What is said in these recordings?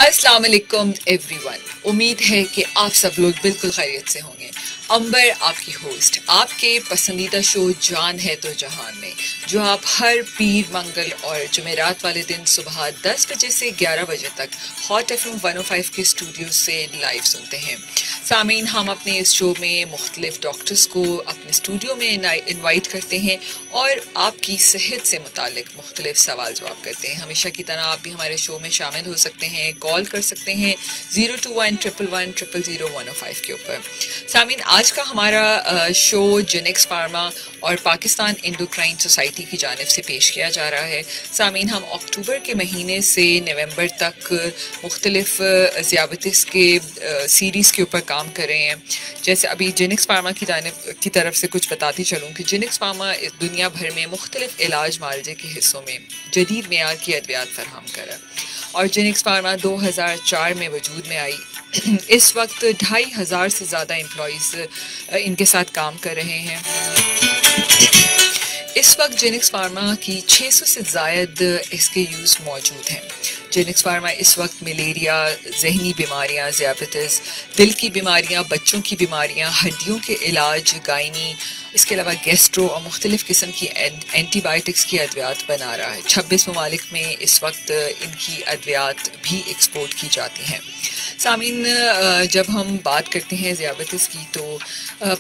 अस्सलाम वालेकुम एवरीवन। उम्मीद है कि आप सब लोग बिल्कुल खैरियत से होंगे। अंबर आपकी होस्ट, आपके पसंदीदा शो जान है तो जहान में, जो आप हर पीर, मंगल और जुमेरात वाले दिन सुबह 10 बजे से 11 बजे तक हॉट FM 105 के स्टूडियो से लाइव सुनते हैं। सामीन, हम अपने इस शो में मुख्तलिफ डॉक्टर्स को अपने स्टूडियो में इनवाइट करते हैं और आपकी सेहत से मुतालिक मुख्तलिफ सवाल जवाब करते हैं। हमेशा की तरह आप भी हमारे शो में शामिल हो सकते हैं, कॉल कर सकते हैं 021-111-000-105 के ऊपर। सामीन, आज का हमारा शो जेनेक्स फार्मा और पाकिस्तान एंडोक्राइन सोसाइटी की जानिब से पेश किया जा रहा है। सामीन, हम अक्टूबर के महीने से नवंबर तक मुख्तलिफ ज़ियाबतीस के सीरीज़ के ऊपर काम कर रहे हैं। जैसे अभी जेनेक्स फार्मा की तरफ से कुछ बताती चलूँ कि जेनेक्स फार्मा दुनिया भर में मुख्तलिफ इलाज मालजे के हिस्सों में जदीद मेयार की अद्वियात फराहम करा और जेनेक्स फार्मा 2004 में वजूद में आई। इस वक्त 2500 से ज़्यादा एम्प्लॉइज़ इनके साथ काम कर रहे हैं। इस वक्त जेनेक्स फार्मा की 600 से ज़ायद इसके यूज़ मौजूद हैं। जेनेक्स फार्मा इस वक्त मलेरिया, जहनी बीमारियाँ, ज़ियाबतीस, दिल की बीमारियाँ, बच्चों की बीमारियाँ, हड्डियों के इलाज, गायनी, इसके अलावा गैस्ट्रो और मुख्तलिफ़ किस्म की एंटीबायोटिक्स की अद्वियात बना रहा है। 26 ममालिक में इस वक्त इनकी अद्वियात भी एक्सपोर्ट की जाती हैं। सामीन, जब हम बात करते हैं ज़ियाबतीस की तो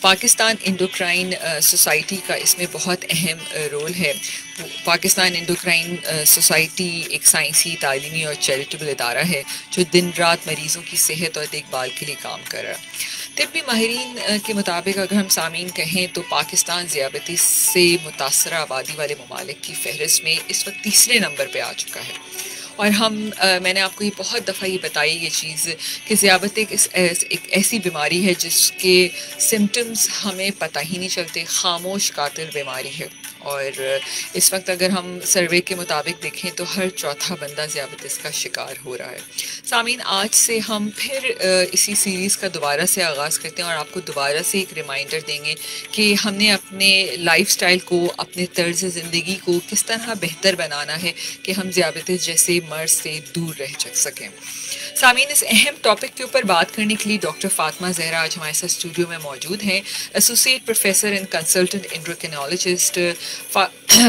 पाकिस्तान एंडोक्राइन सोसाइटी का इसमें बहुत अहम रोल है। पाकिस्तान एंडोक्राइन सोसाइटी एक साइंसी, तालीमी और चैरिटेबल इदारा है जो दिन रात मरीज़ों की सेहत और देखभाल के लिए काम कर रहा है। तिब्बी माहिरीन के मुताबिक अगर हम सामीन कहें तो पाकिस्तान ज़ियाबतीस से मुतासरा आबादी वाले ममालिक की फहरिस्त में इस वक्त तीसरे नंबर पर आ चुका है। और मैंने आपको ये बहुत दफ़ा ये बताई ये चीज़ कि ज़ियाबतीस एक ऐसी बीमारी है जिसके सिम्टम्स हमें पता ही नहीं चलते, खामोश कातिल बीमारी है। और इस वक्त अगर हम सर्वे के मुताबिक देखें तो हर चौथा बंदा ज़ियाबतीस का शिकार हो रहा है। सामीन, आज से हम फिर इसी सीरीज़ का दोबारा से आगाज़ करते हैं और आपको दोबारा से एक रिमाइंडर देंगे कि हमने अपने लाइफस्टाइल को, अपने तर्ज़ ज़िंदगी को किस तरह बेहतर बनाना है कि हम ज़ियाबतीस जैसे मर्ज़ से दूर रह सकें। सामीन, इस अहम टॉपिक के ऊपर बात करने के लिए डॉक्टर फातिमा ज़हरा आज हमारे साथ स्टूडियो में मौजूद हैं। Associate professor and consultant endocrinologist,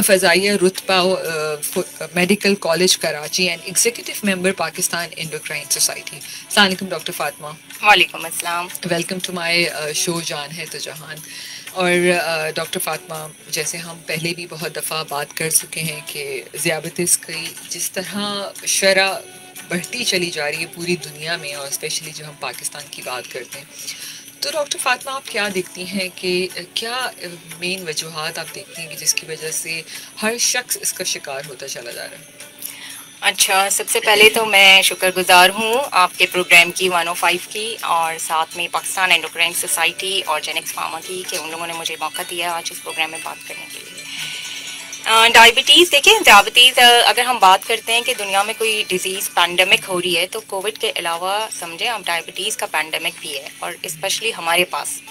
Fazaia रुतबा medical college Karachi and executive member Pakistan endocrine society. अस्सलाम वालेकुम डॉक्टर फातिमा। वालेकुम अस्सलाम। वेलकम टू माय शो जान है तो जहान। और डॉक्टर फातिमा, जैसे हम पहले भी बहुत दफ़ा बात कर चुके हैं कि ज़ियाबतीस की जिस तरह शरह बढ़ती चली जा रही है पूरी दुनिया में और स्पेशली जो हम पाकिस्तान की बात करते हैं, तो डॉक्टर फातिमा आप क्या देखती हैं कि क्या मेन वजूहात आप देखती हैं कि जिसकी वजह से हर शख्स इसका शिकार होता चला जा रहा है? अच्छा, सबसे पहले तो मैं शुक्रगुजार हूँ आपके प्रोग्राम की 105 की और साथ में पाकिस्तान एंडोक्राइन सोसाइटी और जेनेक्स फार्मा की कि उन लोगों ने मुझे मौका दिया आज इस प्रोग्राम में बात करने के लिए। डायबिटीज़, देखिए ज़ियाबतीस अगर हम बात करते हैं कि दुनिया में कोई डिज़ीज़ पैंडमिक हो रही है तो कोविड के अलावा समझें आप डायबिटीज़ का पैंडमिक भी है और स्पेशली हमारे पास,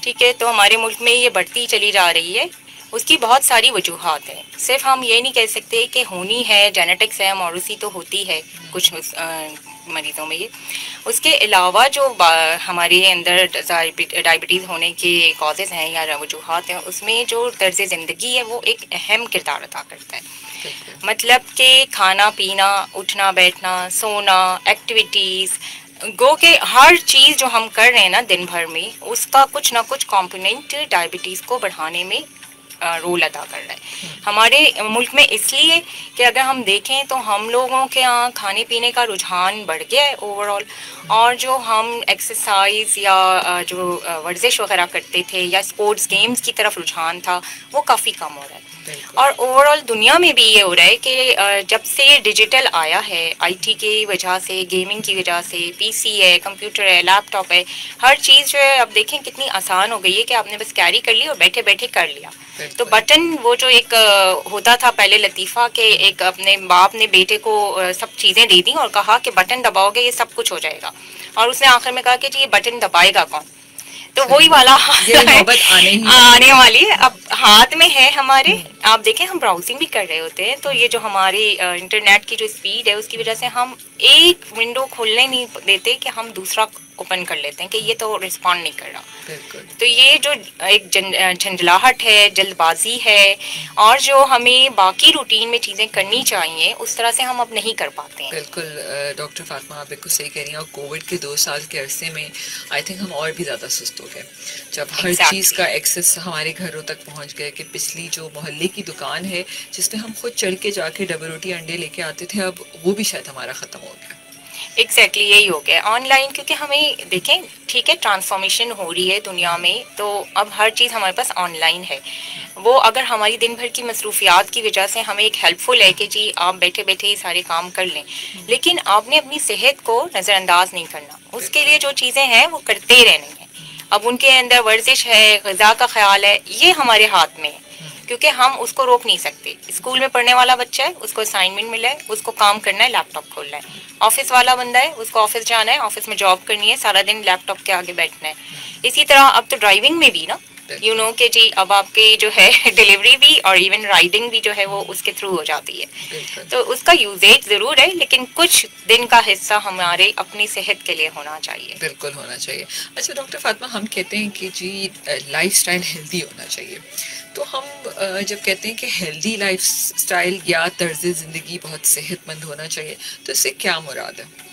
ठीक है। तो हमारे मुल्क में ये बढ़ती चली जा रही है। उसकी बहुत सारी वजूहात हैं। सिर्फ हम ये नहीं कह सकते कि होनी है, जेनेटिक्स है, मौरूसी तो होती है कुछ मरीज़ों में ये। उसके अलावा जो हमारे अंदर डायबिटीज़ होने के कॉजेज़ हैं या वजूहात हैं, उसमें जो तर्ज़ ज़िंदगी है वो एक अहम किरदार अदा करता है। मतलब कि खाना पीना, उठना बैठना, सोना, एक्टिविटीज़, गो के हर चीज़ जो हम कर रहे हैं ना दिन भर में, उसका कुछ ना कुछ कॉम्पोनेंट डायबिटीज़ को बढ़ाने में रोल अदा कर रहा है हमारे मुल्क में। इसलिए कि अगर हम देखें तो हम लोगों के यहाँ खाने पीने का रुझान बढ़ गया है ओवरऑल, और जो हम एक्सरसाइज या जो वर्जिश वगैरह करते थे या स्पोर्ट्स गेम्स की तरफ रुझान था वो काफ़ी कम हो रहा है। और ओवरऑल दुनिया में भी ये हो रहा है कि जब से डिजिटल आया है, आईटी की वजह से, गेमिंग की वजह से, पीसी है, कंप्यूटर है, लैपटॉप है, हर चीज़ जो है अब देखें कितनी आसान हो गई है कि आपने बस कैरी कर लिया और बैठे बैठे कर लिया। तो बटन, वो जो एक होता था पहले लतीफ़ा के, एक अपने बाप ने बेटे को सब चीज़ें दे दी और कहा कि बटन दबाओगे ये सब कुछ हो जाएगा, और उसने आखिर में कहा कि जी ये बटन दबाएगा कौन। तो वही वाला आने वाली है, अब हाथ में है हमारे, आप देखें हम ब्राउजिंग भी कर रहे होते हैं तो ये जो हमारी इंटरनेट की जो स्पीड है उसकी वजह से हम एक विंडो खोलने नहीं देते कि हम दूसरा ओपन कर लेते हैं कि ये तो रिस्पॉन्ड नहीं कर रहा। तो ये जो एक झंझलाहट है, जल्दबाजी है, और जो हमें बाकी रूटीन में चीज़ें करनी चाहिए उस तरह से हम अब नहीं कर पाते हैं। बिल्कुल डॉक्टर फातिमा, आप बिल्कुल सही कह रही हैं। और कोविड के 2 साल के अरसे में आई थिंक हम और भी ज़्यादा सुस्त हो गए, जब हर चीज़ का एक्सेस हमारे घरों तक पहुंच गया कि पिछली जो मोहल्ले की दुकान है जिसमें हम खुद चढ़ के जाके डबल रोटी अंडे लेके आते थे, अब वो भी शायद हमारा ख़त्म हो गया। एग्जैक्टली यही हो गया ऑनलाइन, क्योंकि हमें देखें ठीक है ट्रांसफॉर्मेशन हो रही है दुनिया में, तो अब हर चीज़ हमारे पास ऑनलाइन है। वो अगर हमारी दिन भर की मसरूफियात की वजह से हमें एक हेल्पफुल है कि जी आप बैठे बैठे ही सारे काम कर लें, लेकिन आपने अपनी सेहत को नज़रअंदाज नहीं करना। उसके लिए जो चीज़ें हैं वो करते रहनी है। अब उनके अंदर वर्जिश है, ग़िज़ा का ख्याल है, ये हमारे हाथ में है, क्योंकि हम उसको रोक नहीं सकते। स्कूल में पढ़ने वाला बच्चा है, उसको असाइनमेंट मिला है, उसको काम करना है, लैपटॉप खोलना है। ऑफिस वाला बंदा है, उसको ऑफिस जाना है, ऑफिस में जॉब करनी है, सारा दिन लैपटॉप के आगे बैठना है। इसी तरह अब तो ड्राइविंग में भी ना कि जी अब आपके जो है डिलीवरी भी और इवन राइडिंग भी जो है वो उसके थ्रू हो जाती है। तो उसका यूजेज जरूर है, लेकिन कुछ दिन का हिस्सा हमारे अपनी सेहत के लिए होना चाहिए। बिल्कुल होना चाहिए। अच्छा डॉक्टर फातिमा, हम कहते हैं कि जी लाइफस्टाइल हेल्दी होना चाहिए, तो हम जब कहते हैं कि हेल्दी लाइफस्टाइल या तर्ज ज़िंदगी बहुत सेहतमंद होना चाहिए, तो इससे क्या मुराद है?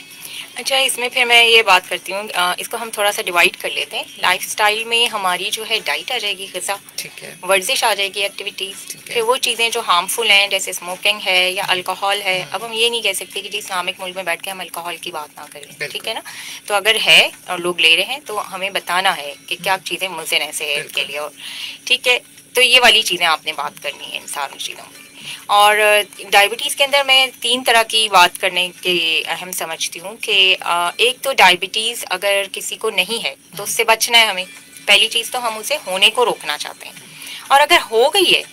अच्छा, इसमें फिर मैं ये बात करती हूँ, इसको हम थोड़ा सा डिवाइड कर लेते हैं। लाइफस्टाइल में हमारी जो है डाइट आ जाएगी, ग़िज़ा, ठीक है, वर्जिश आ जाएगी, एक्टिविटीज़, फिर वो चीज़ें जो हार्मफुल हैं जैसे स्मोकिंग है या अल्कोहल है। अब हम ये नहीं कह सकते कि जी इस्लामिक मुल्क में बैठ के हम अल्कोहल की बात ना करें, ठीक है ना। तो अगर है और लोग ले रहे हैं तो हमें बताना है कि क्या चीज़ें मुज़िर हैं सेहत के लिए, और ठीक है, तो ये वाली चीज़ें आपने बात करनी है इन सारी चीज़ों में। और डायबिटीज़ के अंदर मैं 3 तरह की बात करने के अहम समझती हूँ कि एक तो डायबिटीज़ अगर किसी को नहीं है तो उससे बचना है हमें। पहली चीज़ तो हम उसे होने को रोकना चाहते हैं, और अगर हो गई है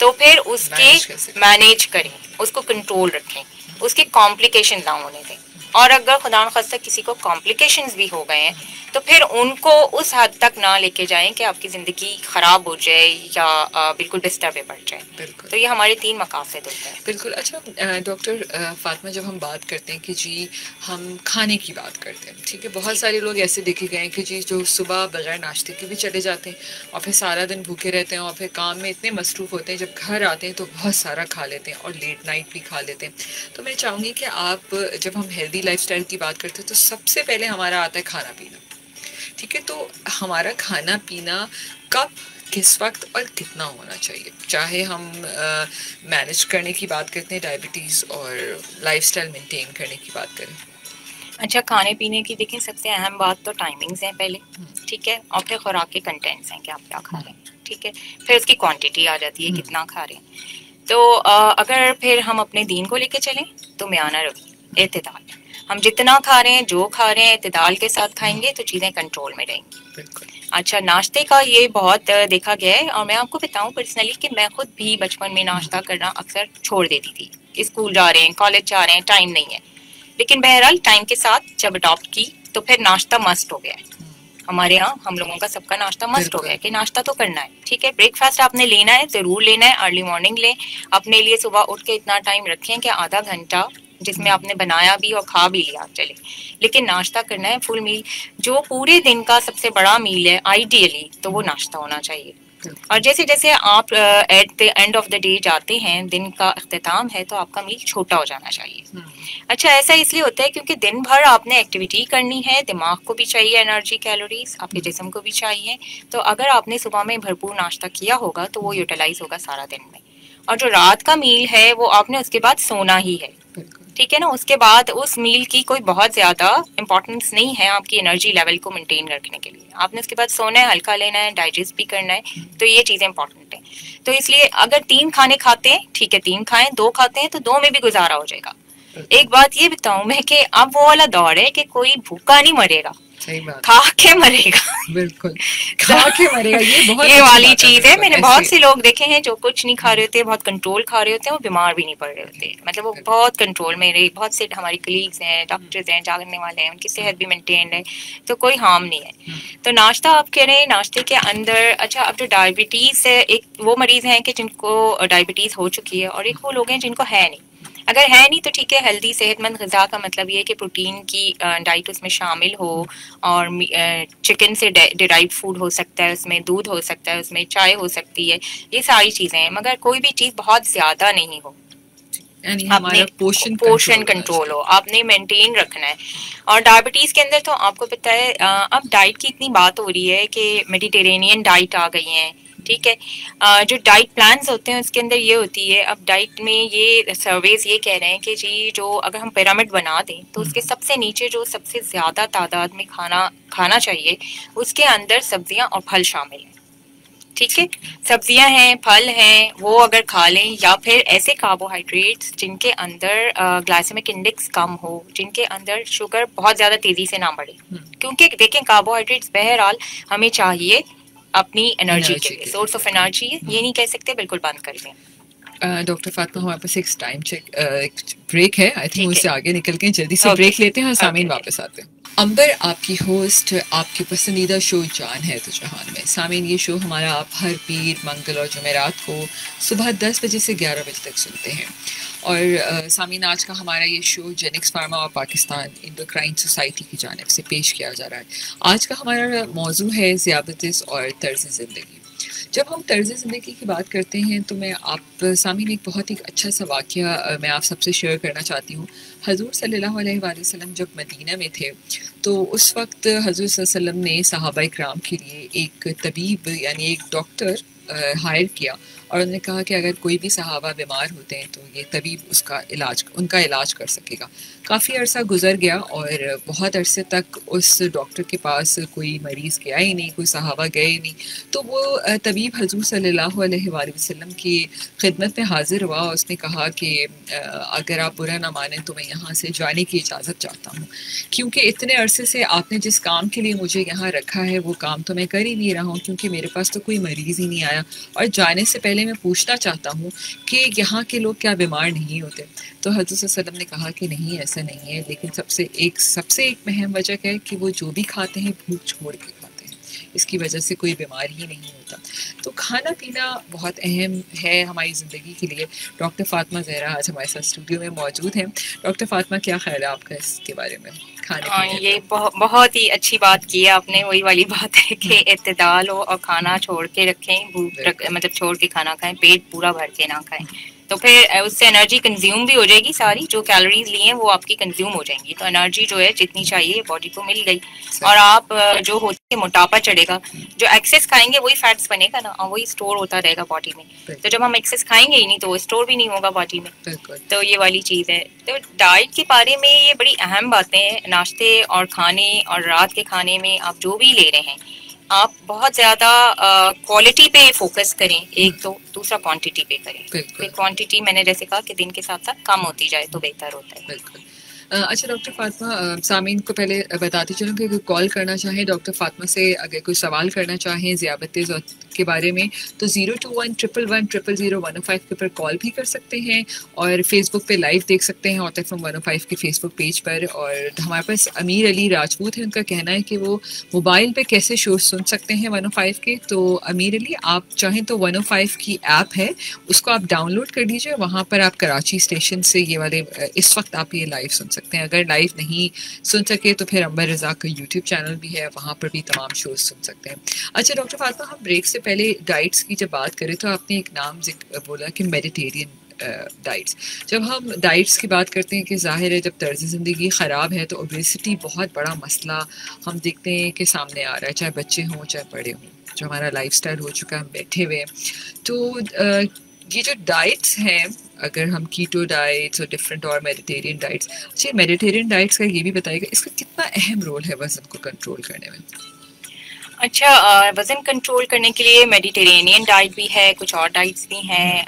तो फिर उसके मैनेज करें, उसको कंट्रोल रखें, उसके कॉम्प्लिकेशन ना होने दें। और अगर खुदा न खास्ता किसी को कॉम्प्लिकेशंस भी हो गए हैं तो फिर उनको उस हद तक ना लेके जाएं कि आपकी ज़िंदगी ख़राब हो जाए या बिल्कुल बिस्तर पे पड़ जाए। तो ये हमारे 3 मकासद होते हैं। बिल्कुल। अच्छा डॉक्टर फातिमा, जब हम बात करते हैं कि जी हम खाने की बात करते हैं, ठीक है, बहुत सारे लोग ऐसे देखे गए हैं कि जी जो सुबह बगैर नाश्ते के भी चले जाते हैं और फिर सारा दिन भूखे रहते हैं और फिर काम में इतने मसरूफ़ होते हैं, जब घर आते हैं तो बहुत सारा खा लेते हैं और लेट नाइट भी खा लेते हैं। तो मैं चाहूँगी कि आप, जब हम हेल्दी लाइफस्टाइल की बात करते हैं तो सबसे पहले हमारा आता है खाना पीना, ठीक है। तो हमारा खाना पीना कब, किस वक्त और कितना होना चाहिए, चाहे हम मैनेज करने की बात करते हैं डायबिटीज़ और लाइफस्टाइल मेंटेन करने की बात करें? अच्छा, खाने पीने की देखें सबसे अहम बात तो टाइमिंग्स हैं पहले, ठीक है, और फिर खुराक के कंटेंट्स हैं कि आप क्या खा रहे हैं, ठीक है, फिर उसकी क्वांटिटी आ जाती है कितना खा रहे हैं। तो अगर फिर हम अपने दीन को लेके चलें तो मियाना रवैया, एतदाल, हम जितना खा रहे हैं, जो खा रहे हैं, एतदाल के साथ खाएंगे तो चीज़ें कंट्रोल में रहेंगी। अच्छा, नाश्ते का ये बहुत देखा गया है, और मैं आपको बताऊं पर्सनली कि मैं खुद भी बचपन में नाश्ता करना अक्सर छोड़ देती थी। स्कूल जा रहे हैं, कॉलेज जा रहे हैं, टाइम नहीं है, लेकिन बहरहाल टाइम के साथ जब अडॉप्ट की तो फिर नाश्ता मस्ट हो गया है हमारे यहाँ। हम लोगों का सबका नाश्ता मस्ट हो गया है कि नाश्ता तो करना है, ठीक है। ब्रेकफास्ट आपने लेना है, ज़रूर लेना है, अर्ली मॉर्निंग लें। अपने लिए सुबह उठ के इतना टाइम रखें कि आधा घंटा जिसमें आपने बनाया भी और खा भी लिया चले, लेकिन नाश्ता करना है फुल मील, जो पूरे दिन का सबसे बड़ा मील है आइडियली, तो वो नाश्ता होना चाहिए। और जैसे जैसे आप at the end of the day जाते हैं, दिन का अख्तिताम है, तो आपका मील छोटा हो जाना चाहिए। अच्छा, ऐसा इसलिए होता है क्योंकि दिन भर आपने एक्टिविटी करनी है, दिमाग को भी चाहिए एनर्जी, कैलोरीज, आपके जिस्म को भी चाहिए। तो अगर आपने सुबह में भरपूर नाश्ता किया होगा तो वो यूटिलाइज होगा सारा दिन में। और जो रात का मील है वो आपने उसके बाद सोना ही है, ठीक है ना। उसके बाद उस मील की कोई बहुत ज्यादा इंपॉर्टेंस नहीं है आपकी एनर्जी लेवल को मेंटेन रखने के लिए। आपने उसके बाद सोना है, हल्का लेना है, डाइजेस्ट भी करना है, तो ये चीजें इंपॉर्टेंट है। तो इसलिए अगर 3 खाने खाते हैं, ठीक है 3 खाएं, 2 खाते हैं तो 2 में भी गुजारा हो जाएगा। एक बात ये बताऊं मैं कि अब वो वाला दौर है कि कोई भूखा नहीं मरेगा, सही बात, खा के मरेगा। बिल्कुल, खा के मरेगा, ये बहुत ये अच्छी वाली बात चीज है। बिल्कुल, मैंने ऐसे बहुत से लोग देखे हैं जो कुछ नहीं खा रहे होते, बहुत कंट्रोल खा रहे होते हैं, वो बीमार भी नहीं पड़ रहे होते, मतलब वो बहुत कंट्रोल। मेरे बहुत से हमारी कलीग्स हैं, डॉक्टर्स हैं, जानने वाले हैं, उनकी सेहत भी मेंटेन है, तो कोई हार्म नहीं है। तो नाश्ता आप कह रहे हैं, नाश्ते के अंदर अच्छा, अब जो डायबिटीज है, एक वो मरीज हैं कि जिनको डायबिटीज हो चुकी है, और एक वो लोग हैं जिनको है नहीं। अगर है नहीं तो ठीक है, हेल्दी सेहतमंद ग़िज़ा का मतलब ये है कि प्रोटीन की डाइट उसमें शामिल हो, और चिकन से डिराइव फूड हो सकता है, उसमें दूध हो सकता है, उसमें चाय हो सकती है, ये सारी चीज़ें हैं, मगर कोई भी चीज़ बहुत ज़्यादा नहीं हो, यानी आपने हमारा पोर्शन कंट्रोल हो, आपने मेंटेन रखना है। और डायबिटीज के अंदर तो आपको पता है अब डाइट की इतनी बात हो रही है कि मेडिटेरेनियन डाइट आ गई है, ठीक है। जो डाइट प्लान्स होते हैं उसके अंदर ये होती है, अब डाइट में ये सर्वेज ये कह रहे हैं कि जी जो अगर हम पिरामिड बना दें तो उसके सबसे नीचे जो सबसे ज्यादा तादाद में खाना खाना चाहिए, उसके अंदर सब्जियां और फल शामिल हैं, ठीक है। सब्जियां हैं, फल हैं, वो अगर खा लें, या फिर ऐसे कार्बोहाइड्रेट्स जिनके अंदर ग्लाइसेमिक इंडेक्स कम हो, जिनके अंदर शुगर बहुत ज्यादा तेजी से ना बढ़े, क्योंकि देखें कार्बोहाइड्रेट्स बहरहाल हमें चाहिए अपनी एनर्जी के लिए, सोर्स ऑफ एनर्जी है, ये नहीं कह सकते बिल्कुल बंद कर दें। डॉक्टर फातिमा, हमारे पास एक टाइम चेक एक ब्रेक है, आई थिंक उससे आगे निकल के जल्दी से ब्रेक लेते हैं और सामीन वापस आते हैं। अंबर आपकी होस्ट, आपकी पसंदीदा शो जान है तो जहान में। सामीन, ये शो हमारा आप हर पीर, मंगल और जुमेरात को सुबह 10 बजे से 11 बजे तक सुनते हैं। और सामीन, आज का हमारा ये शो जेनेक्स फार्मा और पाकिस्तान एंडोक्राइन सोसाइटी की जानिब से पेश किया जा रहा है। आज का हमारा मौजू है ज़ियाबतीस और तर्ज़ ज़िंदगी। जब हम तर्ज़ ज़िंदगी की बात करते हैं तो मैं आप सामीन एक बहुत ही अच्छा सा वाक़या मैं आप सबसे शेयर करना चाहती हूँ। हज़ूर सल्लल्लाहु अलैहि वसल्लम जब मदीना में थे तो उस वक्त हज़ूर सल्लल्लाहु अलैहि वसल्लम ने सहाबाए किराम के लिए एक तबीब यानी एक डॉक्टर हायर किया, और उन्होंने कहा कि अगर कोई भी सहाबा बीमार होते हैं तो ये तबीब उनका इलाज कर सकेगा। काफ़ी अरसा गुजर गया और बहुत अरसे तक उस डॉक्टर के पास कोई मरीज़ गया ही नहीं, कोई सहाबा गए ही नहीं। तो वो तबीब हज़ूर सल्लल्लाहु अलैहि वसल्लम की खिदमत में हाजिर हुआ। उसने कहा कि अगर आप बुरा ना माने तो मैं यहाँ से जाने की इजाज़त चाहता हूँ, क्योंकि इतने अरसे से आपने जिस काम के लिए मुझे यहाँ रखा है वो काम तो मैं कर ही नहीं रहा हूँ, क्योंकि मेरे पास तो कोई मरीज़ ही नहीं आया। और जाने से पहले मैं पूछना चाहता हूँ कि यहाँ के लोग क्या बीमार नहीं होते? तो हज़रत सल्लल्लाहु अलैहि वसल्लम ने कहा कि नहीं, ऐसा नहीं है, लेकिन सबसे एक महम वजह है कि वो जो भी खाते हैं भूख छोड़ के खाते हैं, इसकी वजह से कोई बीमार ही नहीं होता। तो खाना पीना बहुत अहम है हमारी ज़िंदगी के लिए। डॉक्टर फातिमा ज़हरा आज हमारे साथ स्टूडियो में मौजूद हैं। डॉक्टर फातिमा, क्या ख्याल है आपका इसके बारे में? ये बहुत ही अच्छी बात की है आपने। वही वाली बात है कि इत्तेदाल हो और खाना छोड़ के रखें, मतलब छोड़ के खाना खाएं, पेट पूरा भर के ना खाएं, तो फिर उससे एनर्जी कंज्यूम भी हो जाएगी, सारी जो कैलोरीज ली हैं वो आपकी कंज्यूम हो जाएंगी, तो एनर्जी जो है जितनी चाहिए बॉडी को मिल गई। और आप जो होते हैं मोटापा चढ़ेगा, जो एक्सेस खाएंगे वही फैट्स बनेगा ना, और वही स्टोर होता रहेगा बॉडी में। तो जब हम एक्सेस खाएंगे ही नहीं तो वो स्टोर भी नहीं होगा बॉडी में, तो ये वाली चीज़ है। तो डाइट के बारे में ये बड़ी अहम बातें हैं। नाश्ते और खाने और रात के खाने में आप जो भी ले रहे हैं, आप बहुत ज़्यादा क्वालिटी पे फोकस करें, एक तो, दूसरा क्वांटिटी पे करें। क्वांटिटी मैंने जैसे कहा कि दिन के साथ साथ कम होती जाए तो बेहतर होता है। बिल्कुल। अच्छा डॉक्टर फातिमा, सामीन को पहले बताती चलूँ कि अगर कॉल करना चाहें डॉक्टर फातिमा से, अगर कोई सवाल करना चाहें ज़ियाबतीस के बारे में, तो 021111000105 के ऊपर कॉल भी कर सकते हैं, और फेसबुक पे लाइव देख सकते हैं ऑटो FM 105 के फेसबुक पेज पर। और हमारे पास अमीर अली राजपूत है, उनका कहना है कि वो मोबाइल पे कैसे शो सुन सकते हैं 105 के। तो अमीर अली, आप चाहें तो 105 की ऐप है, उसको आप डाउनलोड कर लीजिए, वहाँ पर आप कराची स्टेशन से ये वाले इस वक्त आप ये लाइव सुन सकते हैं। अगर लाइव नहीं सुन सके तो फिर अंबर रज़ा का यूट्यूब चैनल भी है, वहाँ पर भी तमाम शोज सुन सकते हैं। अच्छा डॉक्टर फातिमा, हम ब्रेक से पहले डाइट्स की जब बात करें तो आपने एक नाम बोला कि मेडिटेरियन डाइट्स। जब हम डाइट्स की बात करते हैं कि जाहिर है जब तर्ज ज़िंदगी ख़राब है तो ओबेसिटी बहुत बड़ा मसला हम देखते हैं कि सामने आ रहा है, चाहे बच्चे हों चाहे बड़े हों। जो हमारा लाइफस्टाइल हो चुका है, हम बैठे हुए हैं, तो ये जो डाइट्स हैं, अगर हम कीटो डाइट्स और डिफरेंट और मेडिटेरियन डाइट्स, अच्छा मेडिटेरियन डाइट्स का ये भी बताइएगा इसका कितना अहम रोल है वज़न को कंट्रोल करने में? अच्छा, वज़न कंट्रोल करने के लिए मेडिटेरेनियन डाइट भी है, कुछ और डाइट्स भी हैं,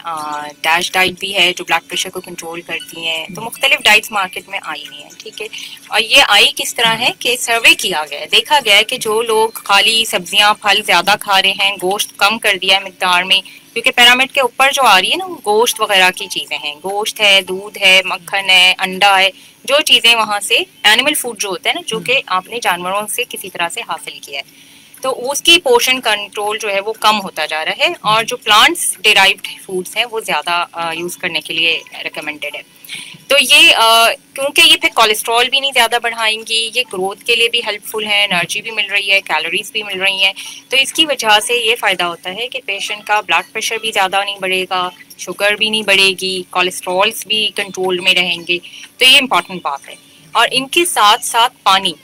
डैश डाइट भी है जो ब्लड प्रेशर को कंट्रोल करती हैं। तो मुख्तलिफ डाइट्स मार्केट में आई हुई हैं, ठीक है। और ये आई किस तरह है कि सर्वे किया गया है, देखा गया है कि जो लोग खाली सब्जियां फल ज़्यादा खा रहे हैं, गोश्त कम कर दिया है मिकदार में, क्योंकि पिरामिड के ऊपर जो आ रही है ना वो गोश्त वगैरह की चीज़ें हैं, गोश्त है, दूध है, मक्खन है, अंडा है, जो चीज़ें वहाँ से एनिमल फूड जो होता है ना, जो कि आपने जानवरों से किसी तरह से हासिल किया है, तो उसकी पोषण कंट्रोल जो है वो कम होता जा रहा है, और जो प्लांट्स डिराइव्ड फूड्स हैं वो ज़्यादा यूज़ करने के लिए रिकमेंडेड है। तो ये क्योंकि ये फिर कोलेस्ट्रॉल भी नहीं ज़्यादा बढ़ाएंगी, ये ग्रोथ के लिए भी हेल्पफुल है, एनर्जी भी मिल रही है, कैलोरीज भी मिल रही हैं, तो इसकी वजह से ये फ़ायदा होता है कि पेशेंट का ब्लड प्रेशर भी ज़्यादा नहीं बढ़ेगा, शुगर भी नहीं बढ़ेगी, कोलेस्ट्रॉल्स भी कंट्रोल में रहेंगे। तो ये इंपॉर्टेंट बात है। और इनके साथ साथ पानी,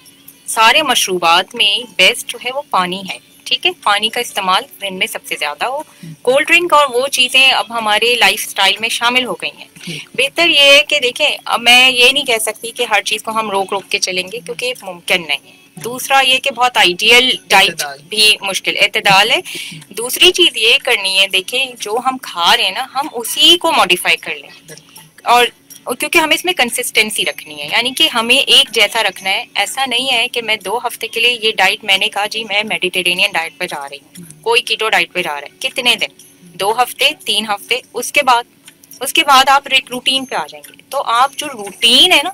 सारे मशरूबात में बेस्ट जो है वो पानी है, ठीक है। पानी का इस्तेमाल दिन में सबसे ज्यादा हो। कोल्ड ड्रिंक और वो चीजें अब हमारे लाइफस्टाइल में शामिल हो गई हैं। बेहतर ये है कि देखें, अब मैं ये नहीं कह सकती कि हर चीज को हम रोक रोक के चलेंगे, क्योंकि मुमकिन नहीं है। दूसरा ये कि बहुत आइडियल डाइट भी मुश्किल, एतदाल है। दूसरी चीज ये करनी है, देखें जो हम खा रहे हैं ना, हम उसी को मॉडिफाई कर लें, और क्योंकि हमें इसमें कंसिस्टेंसी रखनी है, यानी कि हमें एक जैसा रखना है। ऐसा नहीं है कि मैं 2 हफ्ते के लिए ये डाइट, मैंने कहा जी मैं मेडिटेरेनियन डाइट पे जा रही हूँ, कोई कीटो डाइट पे जा रहा है, कितने दिन, 2 हफ्ते, 3 हफ्ते, उसके बाद आप एक रूटीन पे आ जाएंगे। तो आप जो रूटीन है ना,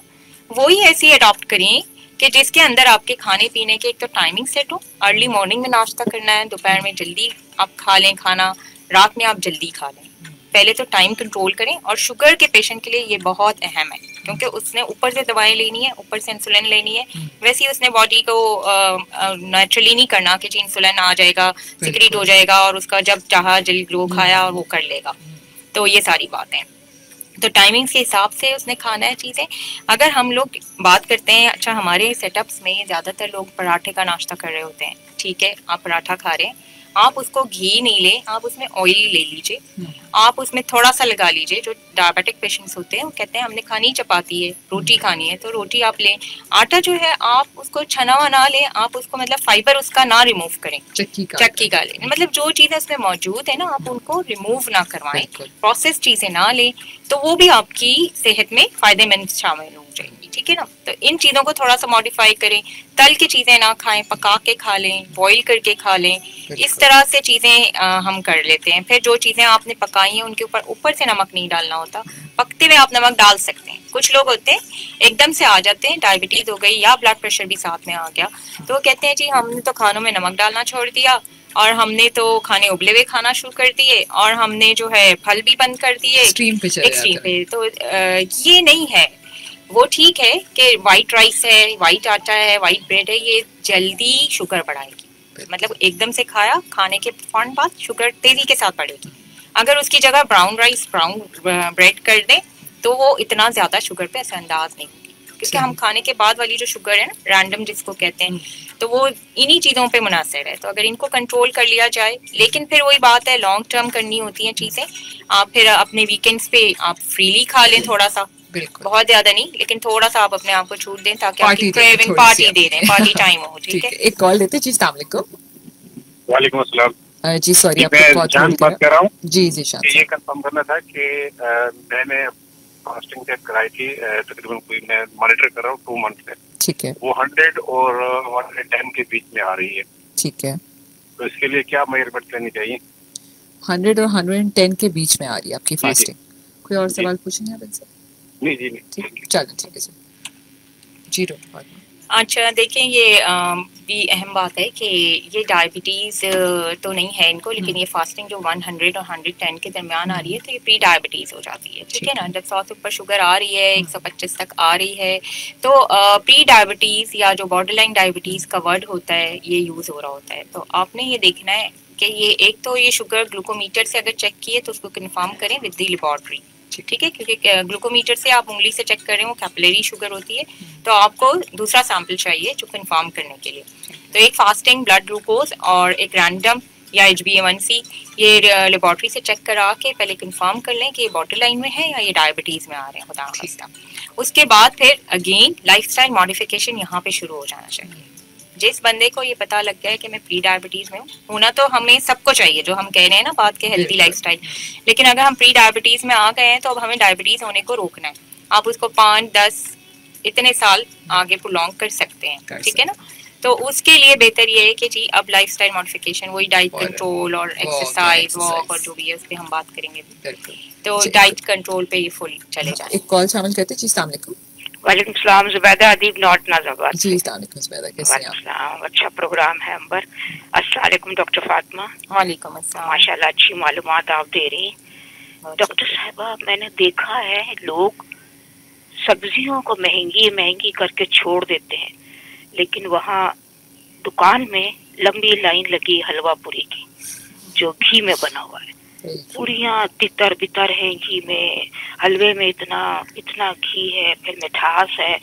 वही ऐसी अडॉप्ट करें कि जिसके अंदर आपके खाने पीने के एक तो टाइमिंग सेट हो। अर्ली मॉर्निंग में नाश्ता करना है, दोपहर में जल्दी आप खा लें खाना, रात में आप जल्दी खा लें। पहले तो टाइम कंट्रोल करें। और शुगर के पेशेंट के लिए ये बहुत अहम है, क्योंकि उसने ऊपर से दवाएं लेनी है, ऊपर से इंसुलिन लेनी है। वैसे ही उसने बॉडी को नेचुरली नहीं करना कि जी इंसुलिन आ जाएगा, सिक्रीट हो जाएगा और उसका जब चाहा जल्दी ग्लो खाया और वो कर लेगा। तो ये सारी बातें, तो टाइमिंग के हिसाब से उसने खाना है चीज़ें। अगर हम लोग बात करते हैं, अच्छा हमारे सेटअप्स में ज़्यादातर लोग पराठे का नाश्ता कर रहे होते हैं, ठीक है। आप पराठा खा रहे हैं, आप उसको घी नहीं लें, आप उसमें ऑयल ले लीजिए, आप उसमें थोड़ा सा लगा लीजिए। जो डायबिटिक पेशेंट्स होते हैं वो कहते हैं हमने खानी चपाती है, रोटी खानी है, तो रोटी आप लें। आटा जो है आप उसको छना हुआ ना लें, आप उसको मतलब फाइबर उसका ना रिमूव करें, चक्की का लें। मतलब जो चीज़ें उसमें मौजूद है ना, आप उनको रिमूव ना करवाएं, प्रोसेस चीज़ें ना लें, तो वो भी आपकी सेहत में फायदेमंद शामिल हो जाएंगी, ठीक है ना। तो इन चीज़ों को थोड़ा सा मॉडिफाई करें, तल के चीज़ें ना खाएं, पका के खा लें, बॉईल करके खा लें। इस तरह से चीज़ें हम कर लेते हैं। फिर जो चीज़ें आपने पकाई हैं उनके ऊपर से नमक नहीं डालना होता, पकते हुए आप नमक डाल सकते हैं। कुछ लोग होते हैं एकदम से आ जाते हैं, डायबिटीज हो गई या ब्लड प्रेशर भी साथ में आ गया, तो वो कहते हैं जी हमने तो खानों में नमक डालना छोड़ दिया, और हमने तो खाने उबले हुए खाना शुरू कर दिए, और हमने जो है फल भी बंद कर दिए एक्सट्रीम पे। तो ये नहीं है। वो ठीक है कि वाइट राइस है, वाइट आटा है, वाइट ब्रेड है, ये जल्दी शुगर बढ़ाएगी। मतलब एकदम से खाया, खाने के फौरन बाद शुगर तेजी के साथ बढ़ेगी। अगर उसकी जगह ब्राउन राइस, ब्राउन ब्रेड कर दें, तो वो इतना ज्यादा शुगर पे असरअंदाज नहीं होगी, क्योंकि हम खाने के बाद वाली जो शुगर है ना, रैंडम जिसको कहते हैं, तो वो इन्हीं चीज़ों पे मुनासिर है। तो अगर इनको कंट्रोल कर लिया जाए, लेकिन फिर वही बात है, लॉन्ग टर्म करनी होती हैं चीज़ें। आप फिर अपने वीकेंड्स पे आप फ्रीली खा लें, थोड़ा सा, बहुत ज्यादा नहीं, लेकिन थोड़ा सा आप अपने आप को छूट दें, ताकि आपकी क्रेविंग पार्टी दे दें, पार्टी टाइम हो, ठीक है। एक कॉल लेते जी, अस्सलाम वालेकुम। वालेकुम अस्सलाम जी सॉरी, मैं जान बात कर रहा हूँ। जी शान, ये कंफर्म करना था कि मैंने फास्टिंग चेक कराई थी, तकरीबन कोई मैं मॉनिटर कर रहा हूँ 2 मंथ से, ठीक है। वो 100 और 110 के बीच में आ रही है, ठीक है। तो इसके लिए क्या मेजरमेंट लेनी चाहिए? 100 और 110 के बीच में आ रही है आपकी फास्टिंग। कोई और सवाल पूछेंगे आप इनसे? नहीं जी नहीं, चलो ठीक है जी। अच्छा देखें, ये भी अहम बात है कि ये डायबिटीज़ तो नहीं है इनको, लेकिन ये फास्टिंग जो 100 और 110 के दरमियान आ रही है, तो ये प्री डायबिटीज़ हो जाती है, ठीक है ना। जब 100 से ऊपर शुगर आ रही है, 125 तक आ रही है, तो प्री डायबिटीज़ या जो बॉर्डरलाइन डायबिटीज़ का वर्ड होता है, ये यूज़ हो रहा होता है। तो आपने ये देखना है कि ये एक तो ये शुगर ग्लूकोमीटर से अगर चेक किए तो उसको कन्फर्म करें विद द लेबॉर्ट्री, ठीक है, क्योंकि ग्लूकोमीटर से आप उंगली से चेक कर रहे हो, कैपिलरी शुगर होती है, तो आपको दूसरा सैंपल चाहिए जो कंफर्म करने के लिए। तो एक फास्टिंग ब्लड ग्लूकोज और एक रैंडम या HbA1c, ये लेबॉर्ट्री से चेक करा के पहले कंफर्म कर लें कि ये बॉर्डर लाइन में है या ये डायबिटीज में आ रहे हैं, खुदा खास्ता। उसके बाद फिर अगेन लाइफस्टाइल मॉडिफिकेशन यहाँ पे शुरू हो जाना चाहिए, जिस बंदे को ये पता लग गया है कि मैं प्री डायबिटीज में हूँ, होना तो हमें सबको चाहिए, जो हम कह रहे हैं ना बात के हेल्थी लाइफस्टाइल, लेकिन अगर हम प्री डायबिटीज में आ गए हैं तो अब हमें डायबिटीज होने को रोकना है। आप उसको 5-10 इतने साल आगे प्रोलॉन्ग कर सकते हैं, ठीक है ना। तो उसके लिए बेहतर ये है कि जी अब लाइफस्टाइल मॉडिफिकेशन, वही डाइट कंट्रोल और एक्सरसाइज वॉक और जो भी है उस पर हम बात करेंगे, तो डाइट कंट्रोल पे ये फुल चले जाए। एक कॉल शामिल करते हैं जी। अस्सलाम वालेकुम। वालेकुम सलाम, जुबैदा अदीब नॉट नाज़ाबाद जी। अस्सलाम जुबैदा, कैसे हैं आप? अच्छा प्रोग्राम है अंबर। अस्सलाम वालेकुम डॉक्टर फातिमा। वालेकुम अस्सलाम। माशाल्लाह अच्छी मालूमात आप दे रही हैं। डॉक्टर साहिबा, मैंने देखा है लोग सब्जियों को महंगी करके छोड़ देते हैं, लेकिन वहाँ दुकान में लंबी लाइन लगी हलवा पूरी की, जो घी में बना हुआ है। पूरियाँ तितर बितर हैं घी में, हलवे में इतना घी है, फिर मिठास है,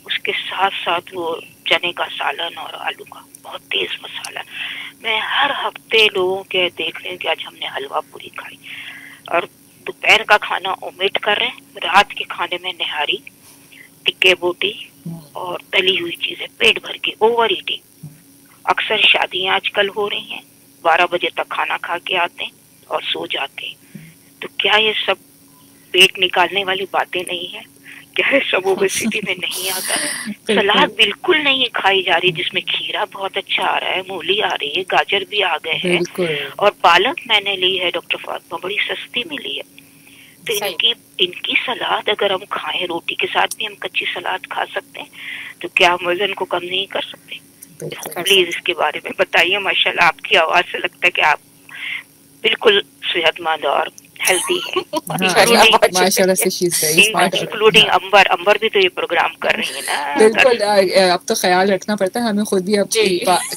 उसके साथ साथ वो चने का सालन और आलू का बहुत तेज मसाला। मैं हर हफ्ते लोगों के देख रही हूँ कि आज हमने हलवा पूरी खाई, और दोपहर का खाना ओमिट कर रहे हैं, रात के खाने में निहारी, टिक्के बोटी और तली हुई चीजें पेट भर के, ओवर ईटिंग। अक्सर शादियां आजकल हो रही हैं, 12 बजे तक खाना खा के आते हैं और सो जाते हैं। तो क्या ये सब पेट निकालने वाली बातें नहीं है? क्या ये सब ओबेसिटी में नहीं आता? सलाद बिल्कुल नहीं खाई जा रही, जिसमें खीरा बहुत अच्छा आ रहा है, मूली आ रही है, गाजर भी आ गए हैं, और पालक मैंने ली है डॉक्टर फातिमा, बड़ी सस्ती मिली है। तो इनकी सलाद अगर हम खाएं, रोटी के साथ भी हम कच्ची सलाद खा सकते हैं, तो क्या हम वजन को कम नहीं कर सकते? प्लीज इसके बारे में बताइए। माशाल्लाह आपकी आवाज से लगता है कि आप बिल्कुल सेहतमंद और हेल्दी है। इंक्लूडिंग अंबर भी तो ये प्रोग्राम कर रही है ना। बिल्कुल, अब तो ख्याल रखना पड़ता है हमें खुद भी, अब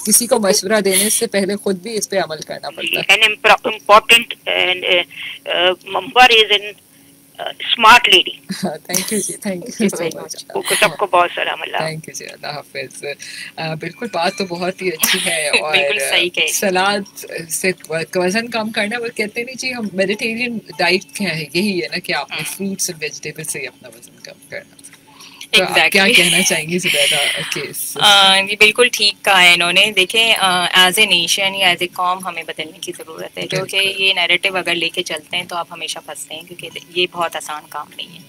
किसी को मशवरा देने से पहले खुद भी इस पे अमल करना पड़ता है। An important Ambar is an smart lady. Thank you ji, thank you so much. सबको बहुत सलाम। थैंक यू जी, अल्लाह हाफिज। बिल्कुल, बात तो बहुत ही अच्छी है। और सलाद से वजन कम करना, वो कहते नहीं जी, हम मेडिटेरियन डाइट क्या है, यही है ना कि आपने फ्रूट्स और वेजिटेबल से अपना वजन कम करना। तो क्या कहना चाहेंगी जुबैदा? ये बिल्कुल ठीक कहा है इन्होंने। देखें, एज ए नेशन या एज ए कॉम हमें बदलने की ज़रूरत है, जो कि ये नैरेटिव अगर लेके चलते हैं तो आप हमेशा फंसते हैं, क्योंकि ये बहुत आसान काम नहीं है।